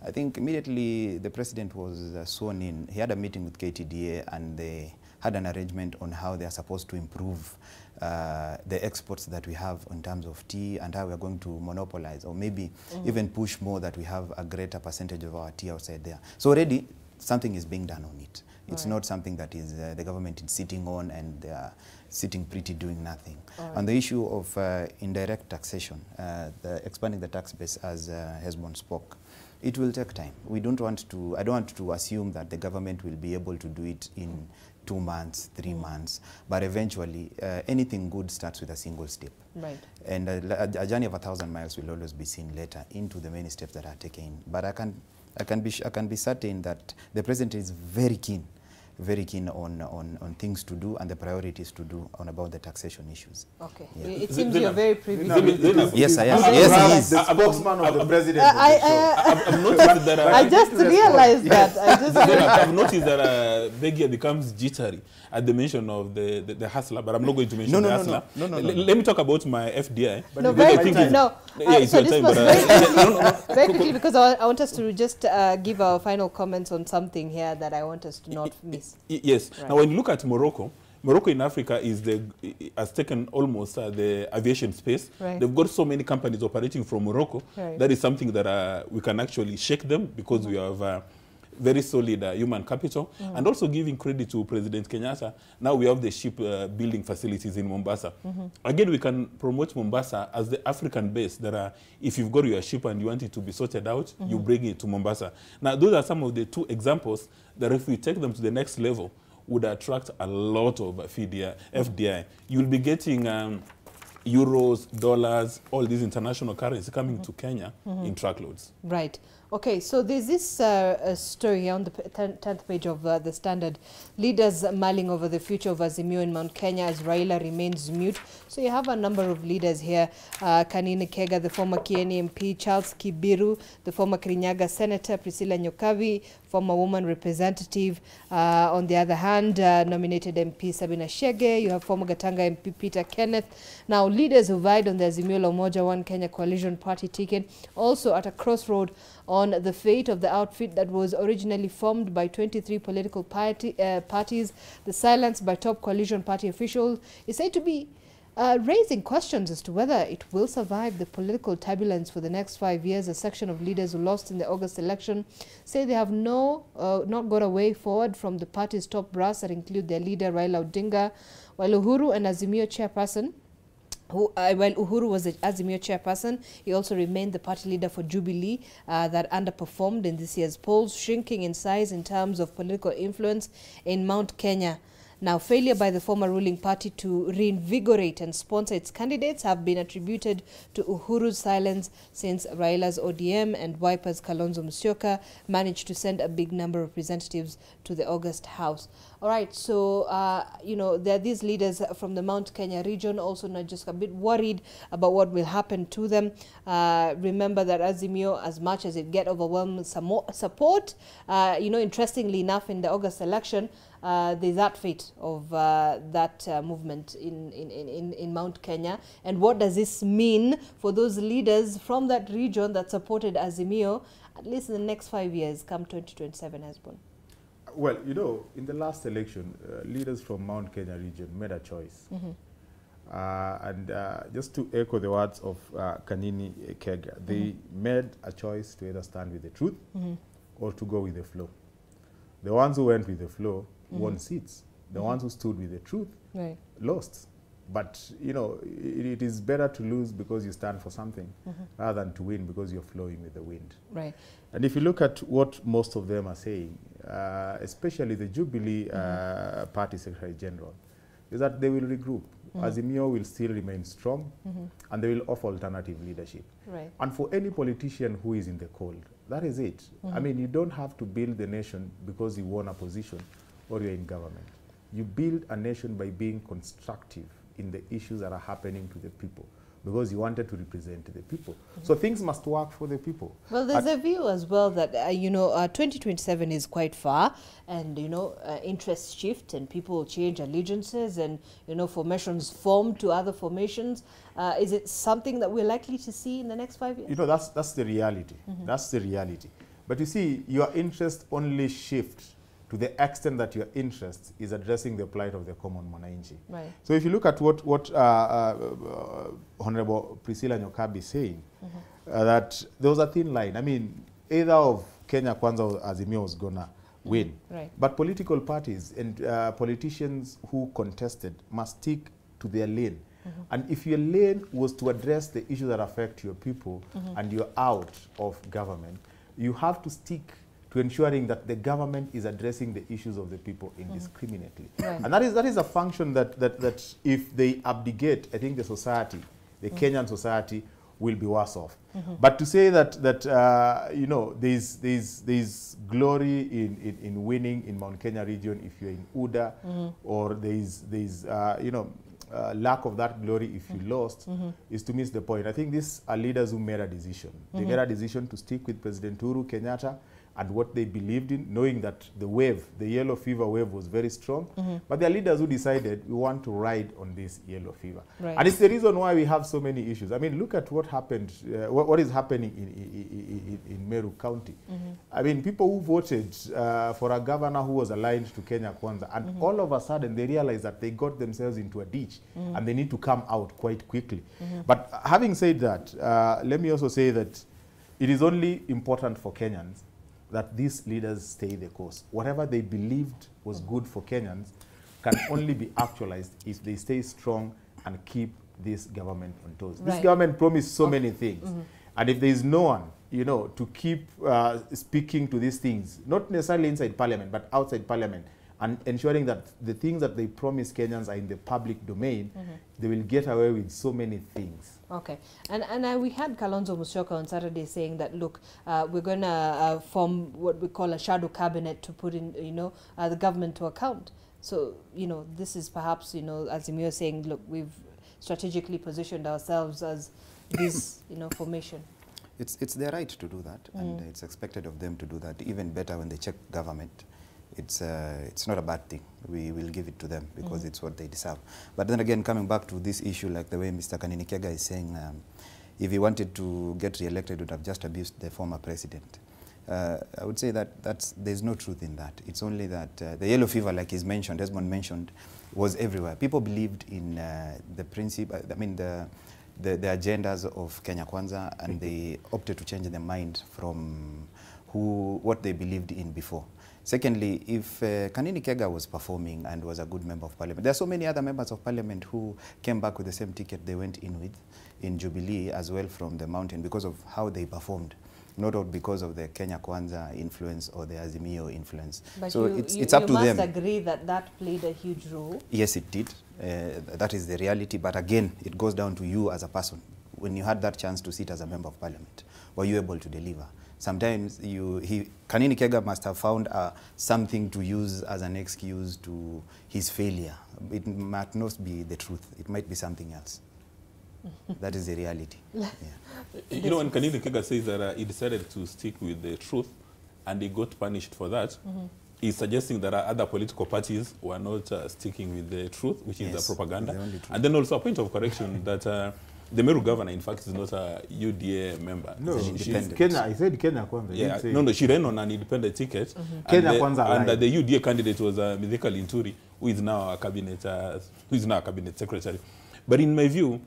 I think immediately the president was sworn in, he had a meeting with KTDA, and they had an arrangement on how they are supposed to improve the exports that we have in terms of tea, and how we are going to monopolize or maybe even push more that we have a greater percentage of our tea outside there. So already something is being done on it. It's not something that is the government is sitting on and they are sitting pretty doing nothing. On the issue of indirect taxation, expanding the tax base, as Hesbon spoke, it will take time. We don't want to, I don't want to assume that the government will be able to do it in 2 months, 3 months, but eventually anything good starts with a single step. Right. And a journey of 1,000 miles will always be seen later into the many steps that are taken. But I can be certain that the president is very keen on things to do and the priorities to do on about the taxation issues. Okay. Yeah. It seems you're very privileged. Yes, I am. Yes, he is. The spokesman of the president. I've noticed that I just realized that. I've noticed that Begia becomes jittery at the mention of the hustler, but I'm not going to mention the hustler. No. Let me talk about my FDI. No, very quickly. No. So this was very quickly, because I want us to just give our final comments on something here that I want us to not miss. Yes. Right. Now, when you look at Morocco in Africa has taken almost the aviation space. Right. They've got so many companies operating from Morocco. Right. That is something that we can actually shake them, because we have very solid human capital. And also giving credit to President Kenyatta, now we have the ship building facilities in Mombasa. Again, we can promote Mombasa as the African base that if you've got your ship and you want it to be sorted out, you bring it to Mombasa. Now, those are some of the 2 examples that if we take them to the next level, would attract a lot of FDI. You'll be getting euros, dollars, all these international currency coming to Kenya in truckloads. Right. Okay, so there's this story here on the 10th page of the Standard. Leaders mulling over the future of Azimio in Mount Kenya as Raila remains mute. So you have a number of leaders here. Kanini Kega, the former Kieni MP, Charles Kibiru, the former Kirinyaga Senator, Priscilla Nyokabi, former woman representative. On the other hand, nominated MP Sabina Shege. You have former Gatanga MP Peter Kenneth. Now, leaders who vied on the Azimio la Umoja One Kenya coalition party ticket, also at a crossroad on the fate of the outfit that was originally formed by 23 political parties. The silence by top coalition party officials is said to be raising questions as to whether it will survive the political turbulence for the next 5 years. A section of leaders who lost in the August election say they have not got a way forward from the party's top brass that include their leader Raila Odinga, while Uhuru and Azimio chairperson, while Uhuru was the Azimio chairperson, he also remained the party leader for Jubilee that underperformed in this year's polls, shrinking in size in terms of political influence in Mount Kenya. Now, failure by the former ruling party to reinvigorate and sponsor its candidates have been attributed to Uhuru's silence since Raila's ODM and Wiper's Kalonzo Musyoka managed to send a big number of representatives to the August House. All right, so, you know, there are these leaders from the Mount Kenya region also not just a bit worried about what will happen to them. Remember that Azimio, as much as it get overwhelming support, you know, interestingly enough, in the August election, there's that fate of that movement in Mount Kenya. And what does this mean for those leaders from that region that supported Azimio, at least in the next 5 years, come 2027 has been? Well, you know, in the last election, leaders from Mount Kenya region made a choice. And just to echo the words of Kanini Kega, they made a choice to either stand with the truth or to go with the flow. The ones who went with the flow won seats. The ones who stood with the truth lost. But, you know, it is better to lose because you stand for something rather than to win because you're flowing with the wind. Right. And if you look at what most of them are saying, especially the Jubilee Party Secretary General, is that they will regroup. Azimio will still remain strong and they will offer alternative leadership. Right. And for any politician who is in the cold, that is it. I mean, you don't have to build the nation because you won a position or you're in government. You build a nation by being constructive in the issues that are happening to the people because you wanted to represent the people. So things must work for the people. Well, there's a view as well that, you know, 2027 is quite far and, you know, interests shift and people change allegiances and, you know, formations form to other formations. Is it something that we're likely to see in the next 5 years? You know, that's the reality. That's the reality. But you see, your interests only shift to the extent that your interest is addressing the plight of the common mwananchi. Right. So if you look at what Honorable Priscilla Nyokabi is saying, that there was a thin line. I mean, either of Kenya Kwanza or Azimio was going to win. Right. But political parties and politicians who contested must stick to their lane. And if your lane was to address the issues that affect your people and you're out of government, you have to stick to ensuring that the government is addressing the issues of the people indiscriminately. Right. And that is a function that if they abdicate, I think the society, the Kenyan society, will be worse off. But to say that you know, there's glory in winning in Mount Kenya region if you're in UDA, or there's you know, lack of that glory if you lost, is to miss the point. I think these are leaders who made a decision. They made a decision to stick with President Uhuru Kenyatta and what they believed in, knowing that the wave, the yellow fever wave, was very strong. But there are leaders who decided we want to ride on this yellow fever. Right. And it's the reason why we have so many issues. I mean, look at what happened, what is happening in Meru County. I mean, people who voted for a governor who was aligned to Kenya Kwanza, and all of a sudden they realized that they got themselves into a ditch and they need to come out quite quickly. But having said that, let me also say that it is only important for Kenyans that these leaders stay the course. Whatever they believed was good for Kenyans can only be actualized if they stay strong and keep this government on toes. Right. This government promised so many things. And if there is no one, you know, to keep speaking to these things, not necessarily inside parliament, but outside parliament, and ensuring that the things that they promise Kenyans are in the public domain, they will get away with so many things. Okay, and we had Kalonzo Musyoka on Saturday saying that, look, we're going to form what we call a shadow cabinet to put in, you know, the government to account. So, you know, this is perhaps, you know, as Emir saying, look, we've strategically positioned ourselves as this, you know, formation. It's their right to do that, and it's expected of them to do that. Even better when they check government. It's not a bad thing. We will give it to them because it's what they deserve. But then again, coming back to this issue, like the way Mr. Kanini Kega is saying, if he wanted to get re-elected, would have just abused the former president. I would say that there's no truth in that. It's only that the yellow fever, like Desmond mentioned, was everywhere. People believed in the principle, the agendas of Kenya Kwanza, and they opted to change their mind from what they believed in before. Secondly, if Kanini Kega was performing and was a good member of parliament, there are so many other members of parliament who came back with the same ticket they went in with in Jubilee as well from the mountain because of how they performed, not because of the Kenya Kwanza influence or the Azimio influence. But so it's up to them. You must agree that that played a huge role. Yes, it did. That is the reality. But again, it goes down to you as a person. When you had that chance to sit as a member of parliament, were you able to deliver? Sometimes Kanini Kega must have found something to use as an excuse to his failure. It might not be the truth. It might be something else. That is the reality. Yeah. You know, when Kanini Kega says that he decided to stick with the truth and he got punished for that, he's suggesting that other political parties were not sticking with the truth, which is the propaganda. And then also a point of correction that the Meru governor, in fact, is not a UDA member. No, she's Kenya. I said Kenya Kwanza. Yeah, no, she ran on an independent ticket. Kenya Kwanza and the UDA candidate was Mithika Linturi, who is now a cabinet secretary. But in my view,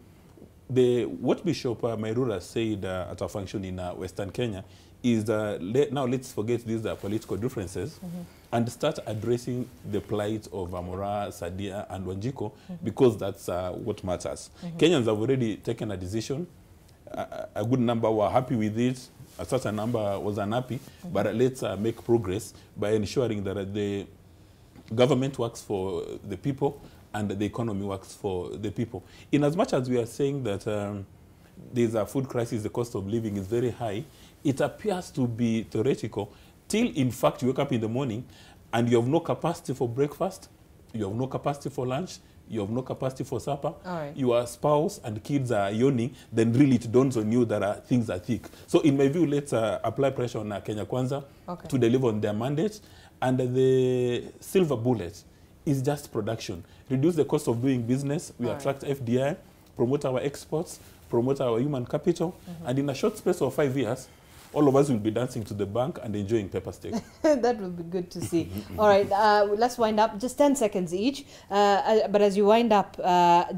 what Bishop Mairura said at a function in Western Kenya is now let's forget these political differences and start addressing the plight of Amora, Sadia, and Wanjiko because that's what matters. Kenyans have already taken a decision. A good number were happy with it. A certain number was unhappy. But let's make progress by ensuring that the government works for the people and the economy works for the people. In as much as we are saying that there's a food crisis, the cost of living is very high, it appears to be theoretical till, in fact, you wake up in the morning and you have no capacity for breakfast, you have no capacity for lunch, you have no capacity for supper, your spouse and kids are yawning, then really it dawns on you that things are thick. So in my view, let's apply pressure on Kenya Kwanza to deliver on their mandate. And the silver bullet is just production. Reduce the cost of doing business, we attract FDI, promote our exports, promote our human capital, and in a short space of 5 years, all of us will be dancing to the bank and enjoying pepper steak. That would be good to see. All right, let's wind up. Just 10 seconds each. But as you wind up,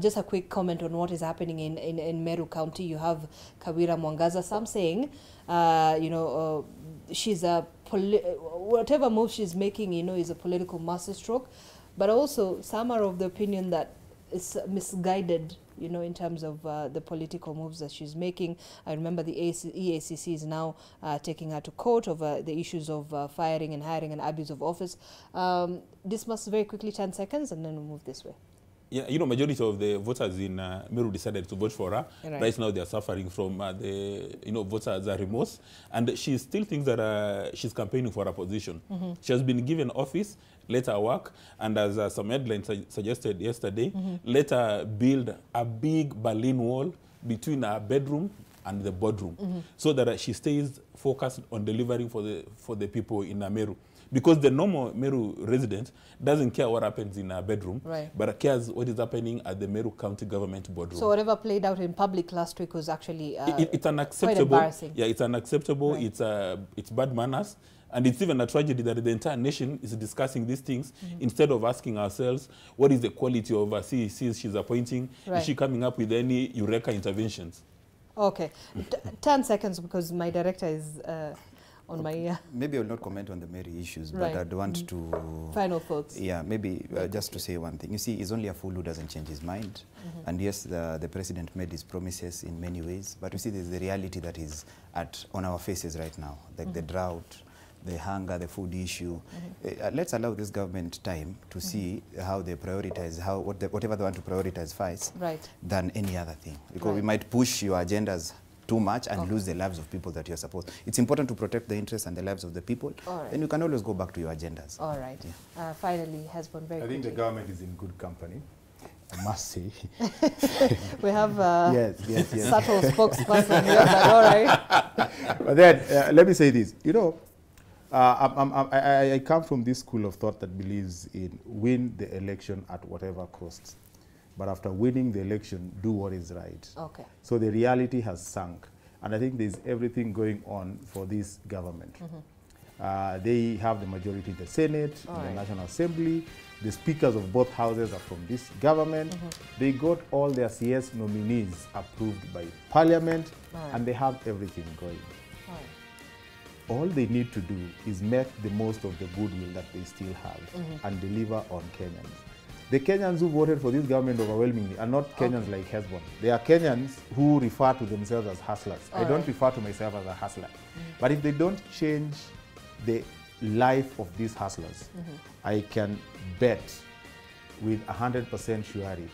just a quick comment on what is happening in Meru County. You have Kawira Mwangaza. Some saying, she's whatever move she's making, is a political masterstroke. But also, some are of the opinion that it's misguided, in terms of the political moves that she's making. I remember the EACC is now taking her to court over the issues of firing and hiring and abuse of office. Discuss very quickly, 10 seconds, and then we'll move this way. Yeah, majority of the voters in Meru decided to vote for her. Right now, they are suffering from voters' remorse, and she still thinks that she's campaigning for a position. She has been given office. Let her work, and as some headlines suggested yesterday, let her build a big Berlin Wall between her bedroom and the boardroom, so that she stays focused on delivering for the people in Meru. Because the normal Meru resident doesn't care what happens in her bedroom, but cares what is happening at the Meru County Government boardroom. So whatever played out in public last week was actually it's unacceptable. Quite embarrassing. Yeah, it's unacceptable. It's bad manners. And it's even a tragedy that the entire nation is discussing these things instead of asking ourselves, what is the quality of CECs she's appointing? Is she coming up with any Eureka interventions? Okay. 10 seconds, because my director is on my ear. Maybe I will not comment on the Mary issues, but I'd want to... Final thoughts. Yeah, maybe just to say one thing. You see, it's only a fool who doesn't change his mind. And yes, the president made his promises in many ways, but you see, there's the reality that is on our faces right now, like the drought, the hunger, the food issue. Let's allow this government time to see how they prioritize, whatever they want to prioritize first, than any other thing. Because we might push your agendas too much and lose the lives of people that you're supposed. It's important to protect the interests and the lives of the people. Then you can always go back to your agendas. All right. Finally, Hesbon, very quickly. I think the government is in good company, I must say. We have yes. subtle spokesperson here, but all right. But then, let me say this. I come from this school of thought that believes in win the election at whatever cost. But after winning the election, do what is right. Okay. So the reality has sunk. And I think there's everything going on for this government. They have the majority in the Senate, in the National Assembly. The speakers of both houses are from this government. They got all their CS nominees approved by Parliament, and they have everything going. All they need to do is make the most of the goodwill that they still have and deliver on Kenyans. The Kenyans who voted for this government overwhelmingly are not Kenyans like Hezbollah. They are Kenyans who refer to themselves as hustlers. I don't refer to myself as a hustler. But if they don't change the life of these hustlers, I can bet with 100% surety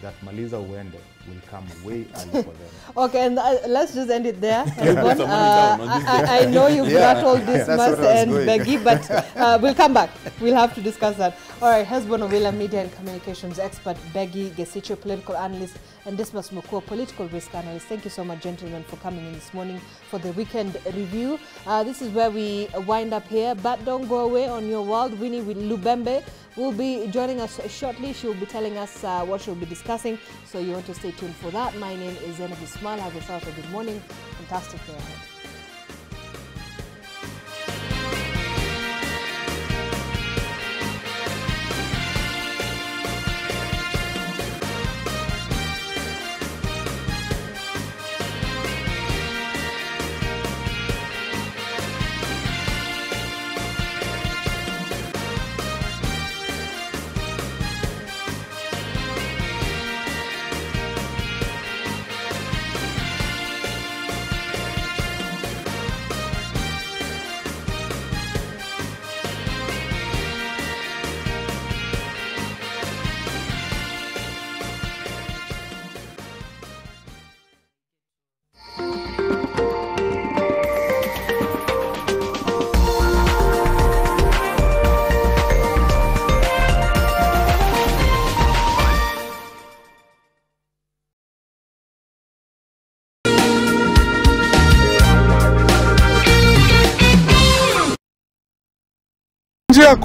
that Maliza Uende will come way early for them. Okay, and let's just end it there. I know you've rattled Dismas and Beggy, but we'll come back. We'll have to discuss that. All right, Hezbollah Novella, media and communications expert, Beggy Gesicho, political analyst, and Dismas Mukua, political risk analyst. Thank you so much, gentlemen, for coming in this morning for the weekend review. This is where we wind up here, but don't go away on your world. Winnie with Lubembe will be joining us shortly. She'll be telling us what she'll be discussing, so you want to stay tuned for that. My name is Zainab Ismail. Have yourself a good morning. Fantastic day ahead.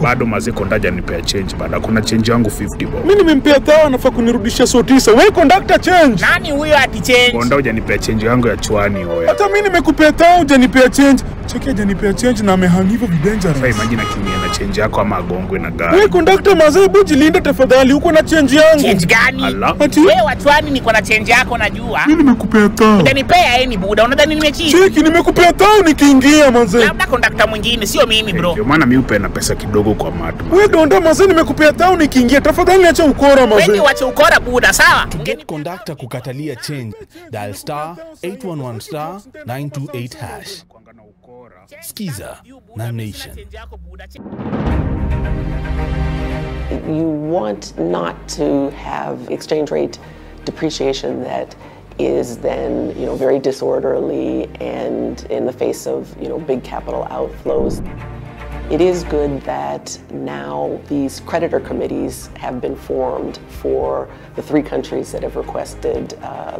Bado mazee kondaja nipea change bado kuna change yangu 50 bob. Mimi nimempea tao anafaa kunirudishia so 9. Wewe conductor change. Nani huyo ati change? Konda hujanipea change yangu ya chwani wewe. Hata mimi nimekupea tao hujanipea change. Cheki hujanipea change na amehang hivyo dangerous. Sasa imagine kimia na change yako ama agongwe na gari. Wewe conductor mazee buji linda tafadhali uko na change yangu. Change gani? Wewe wachwani niko na change yako najua. Mimi nimekupea tao. Hujanipea yeye ni buda. Unadhani nimechi? Cheki nimekupea tao nikiingia mazee. Labda conductor mwingine sio mimi bro. Ndio maana mimi upenda pesa kidogo kwa matu. Wewe donda mazee nimekupea tao nikiingia. Tafadhali acha ukora mazee. Wewe wacha ukora buda sawa? To get conductor kukatalia change, dial star 811 star 928 hash. Skiza na Nation. You want not to have exchange rate depreciation that is then, very disorderly and in the face of, big capital outflows. It is good that now these creditor committees have been formed for the 3 countries that have requested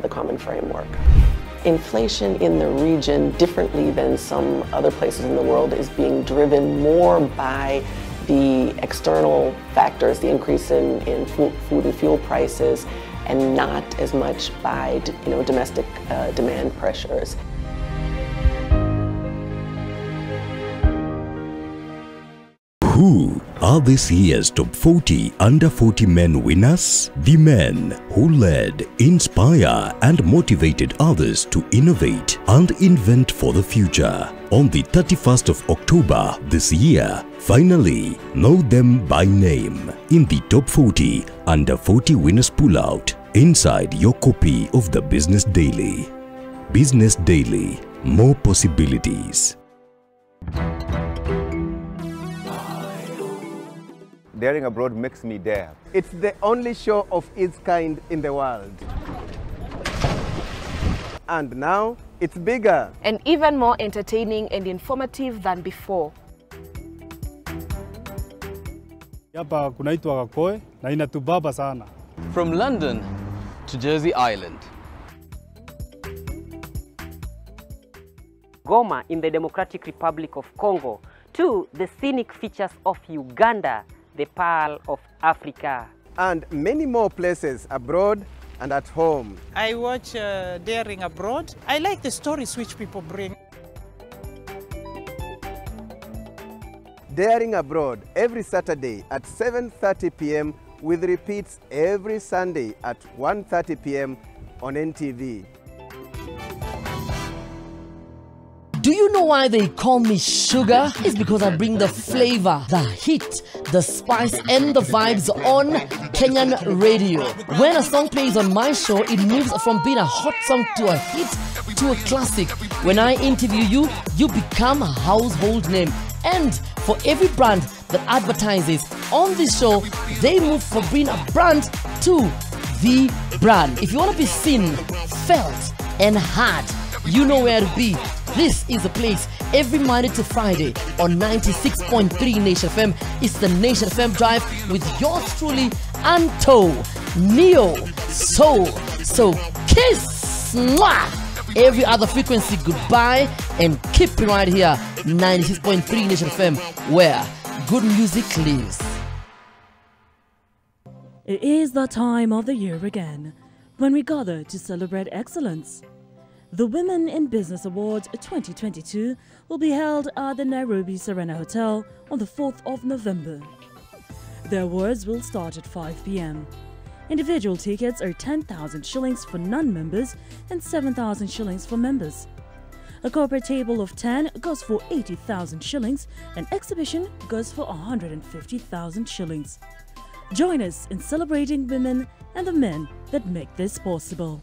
the common framework. Inflation in the region, differently than some other places in the world, is being driven more by the external factors, the increase in food and fuel prices, and not as much by domestic demand pressures. Who are this year's top 40 under 40 men winners? The men who led, inspire and motivated others to innovate and invent for the future. On the 31st of October this year, finally know them by name in the top 40 under 40 winners pull-out inside your copy of the Business Daily. Business Daily, more possibilities. Daring Abroad makes me dare. It's the only show of its kind in the world. And now, it's bigger. And even more entertaining and informative than before. Hapa kunaitwa Kakoe na inatubaba sana. From London to Jersey Island. Goma in the Democratic Republic of Congo to the scenic features of Uganda, the Pearl of Africa. And many more places abroad and at home. I watch Daring Abroad. I like the stories which people bring. Daring Abroad every Saturday at 7:30 p.m. with repeats every Sunday at 1:30 p.m. on NTV. Do you know why they call me sugar? It's because I bring the flavor, the heat, the spice and the vibes on Kenyan radio. When a song plays on my show, it moves from being a hot song to a hit to a classic. When I interview you, you become a household name. And for every brand that advertises on this show, they move from being a brand to the brand. If you want to be seen, felt and heard, you know where to be. This is the place every Monday to Friday on 96.3 Nation FM. It's the Nation FM Drive with yours truly, Anto, Neo, Soul. So kiss, mwah! Every other frequency, goodbye, and keep it right here, 96.3 Nation FM, where good music lives. It is the time of the year again when we gather to celebrate excellence. The Women in Business Awards 2022 will be held at the Nairobi Serena Hotel on the 4th of November. The awards will start at 5 p.m. Individual tickets are 10,000 shillings for non-members and 7,000 shillings for members. A corporate table of 10 goes for 80,000 shillings and exhibition goes for 150,000 shillings. Join us in celebrating women and the men that make this possible.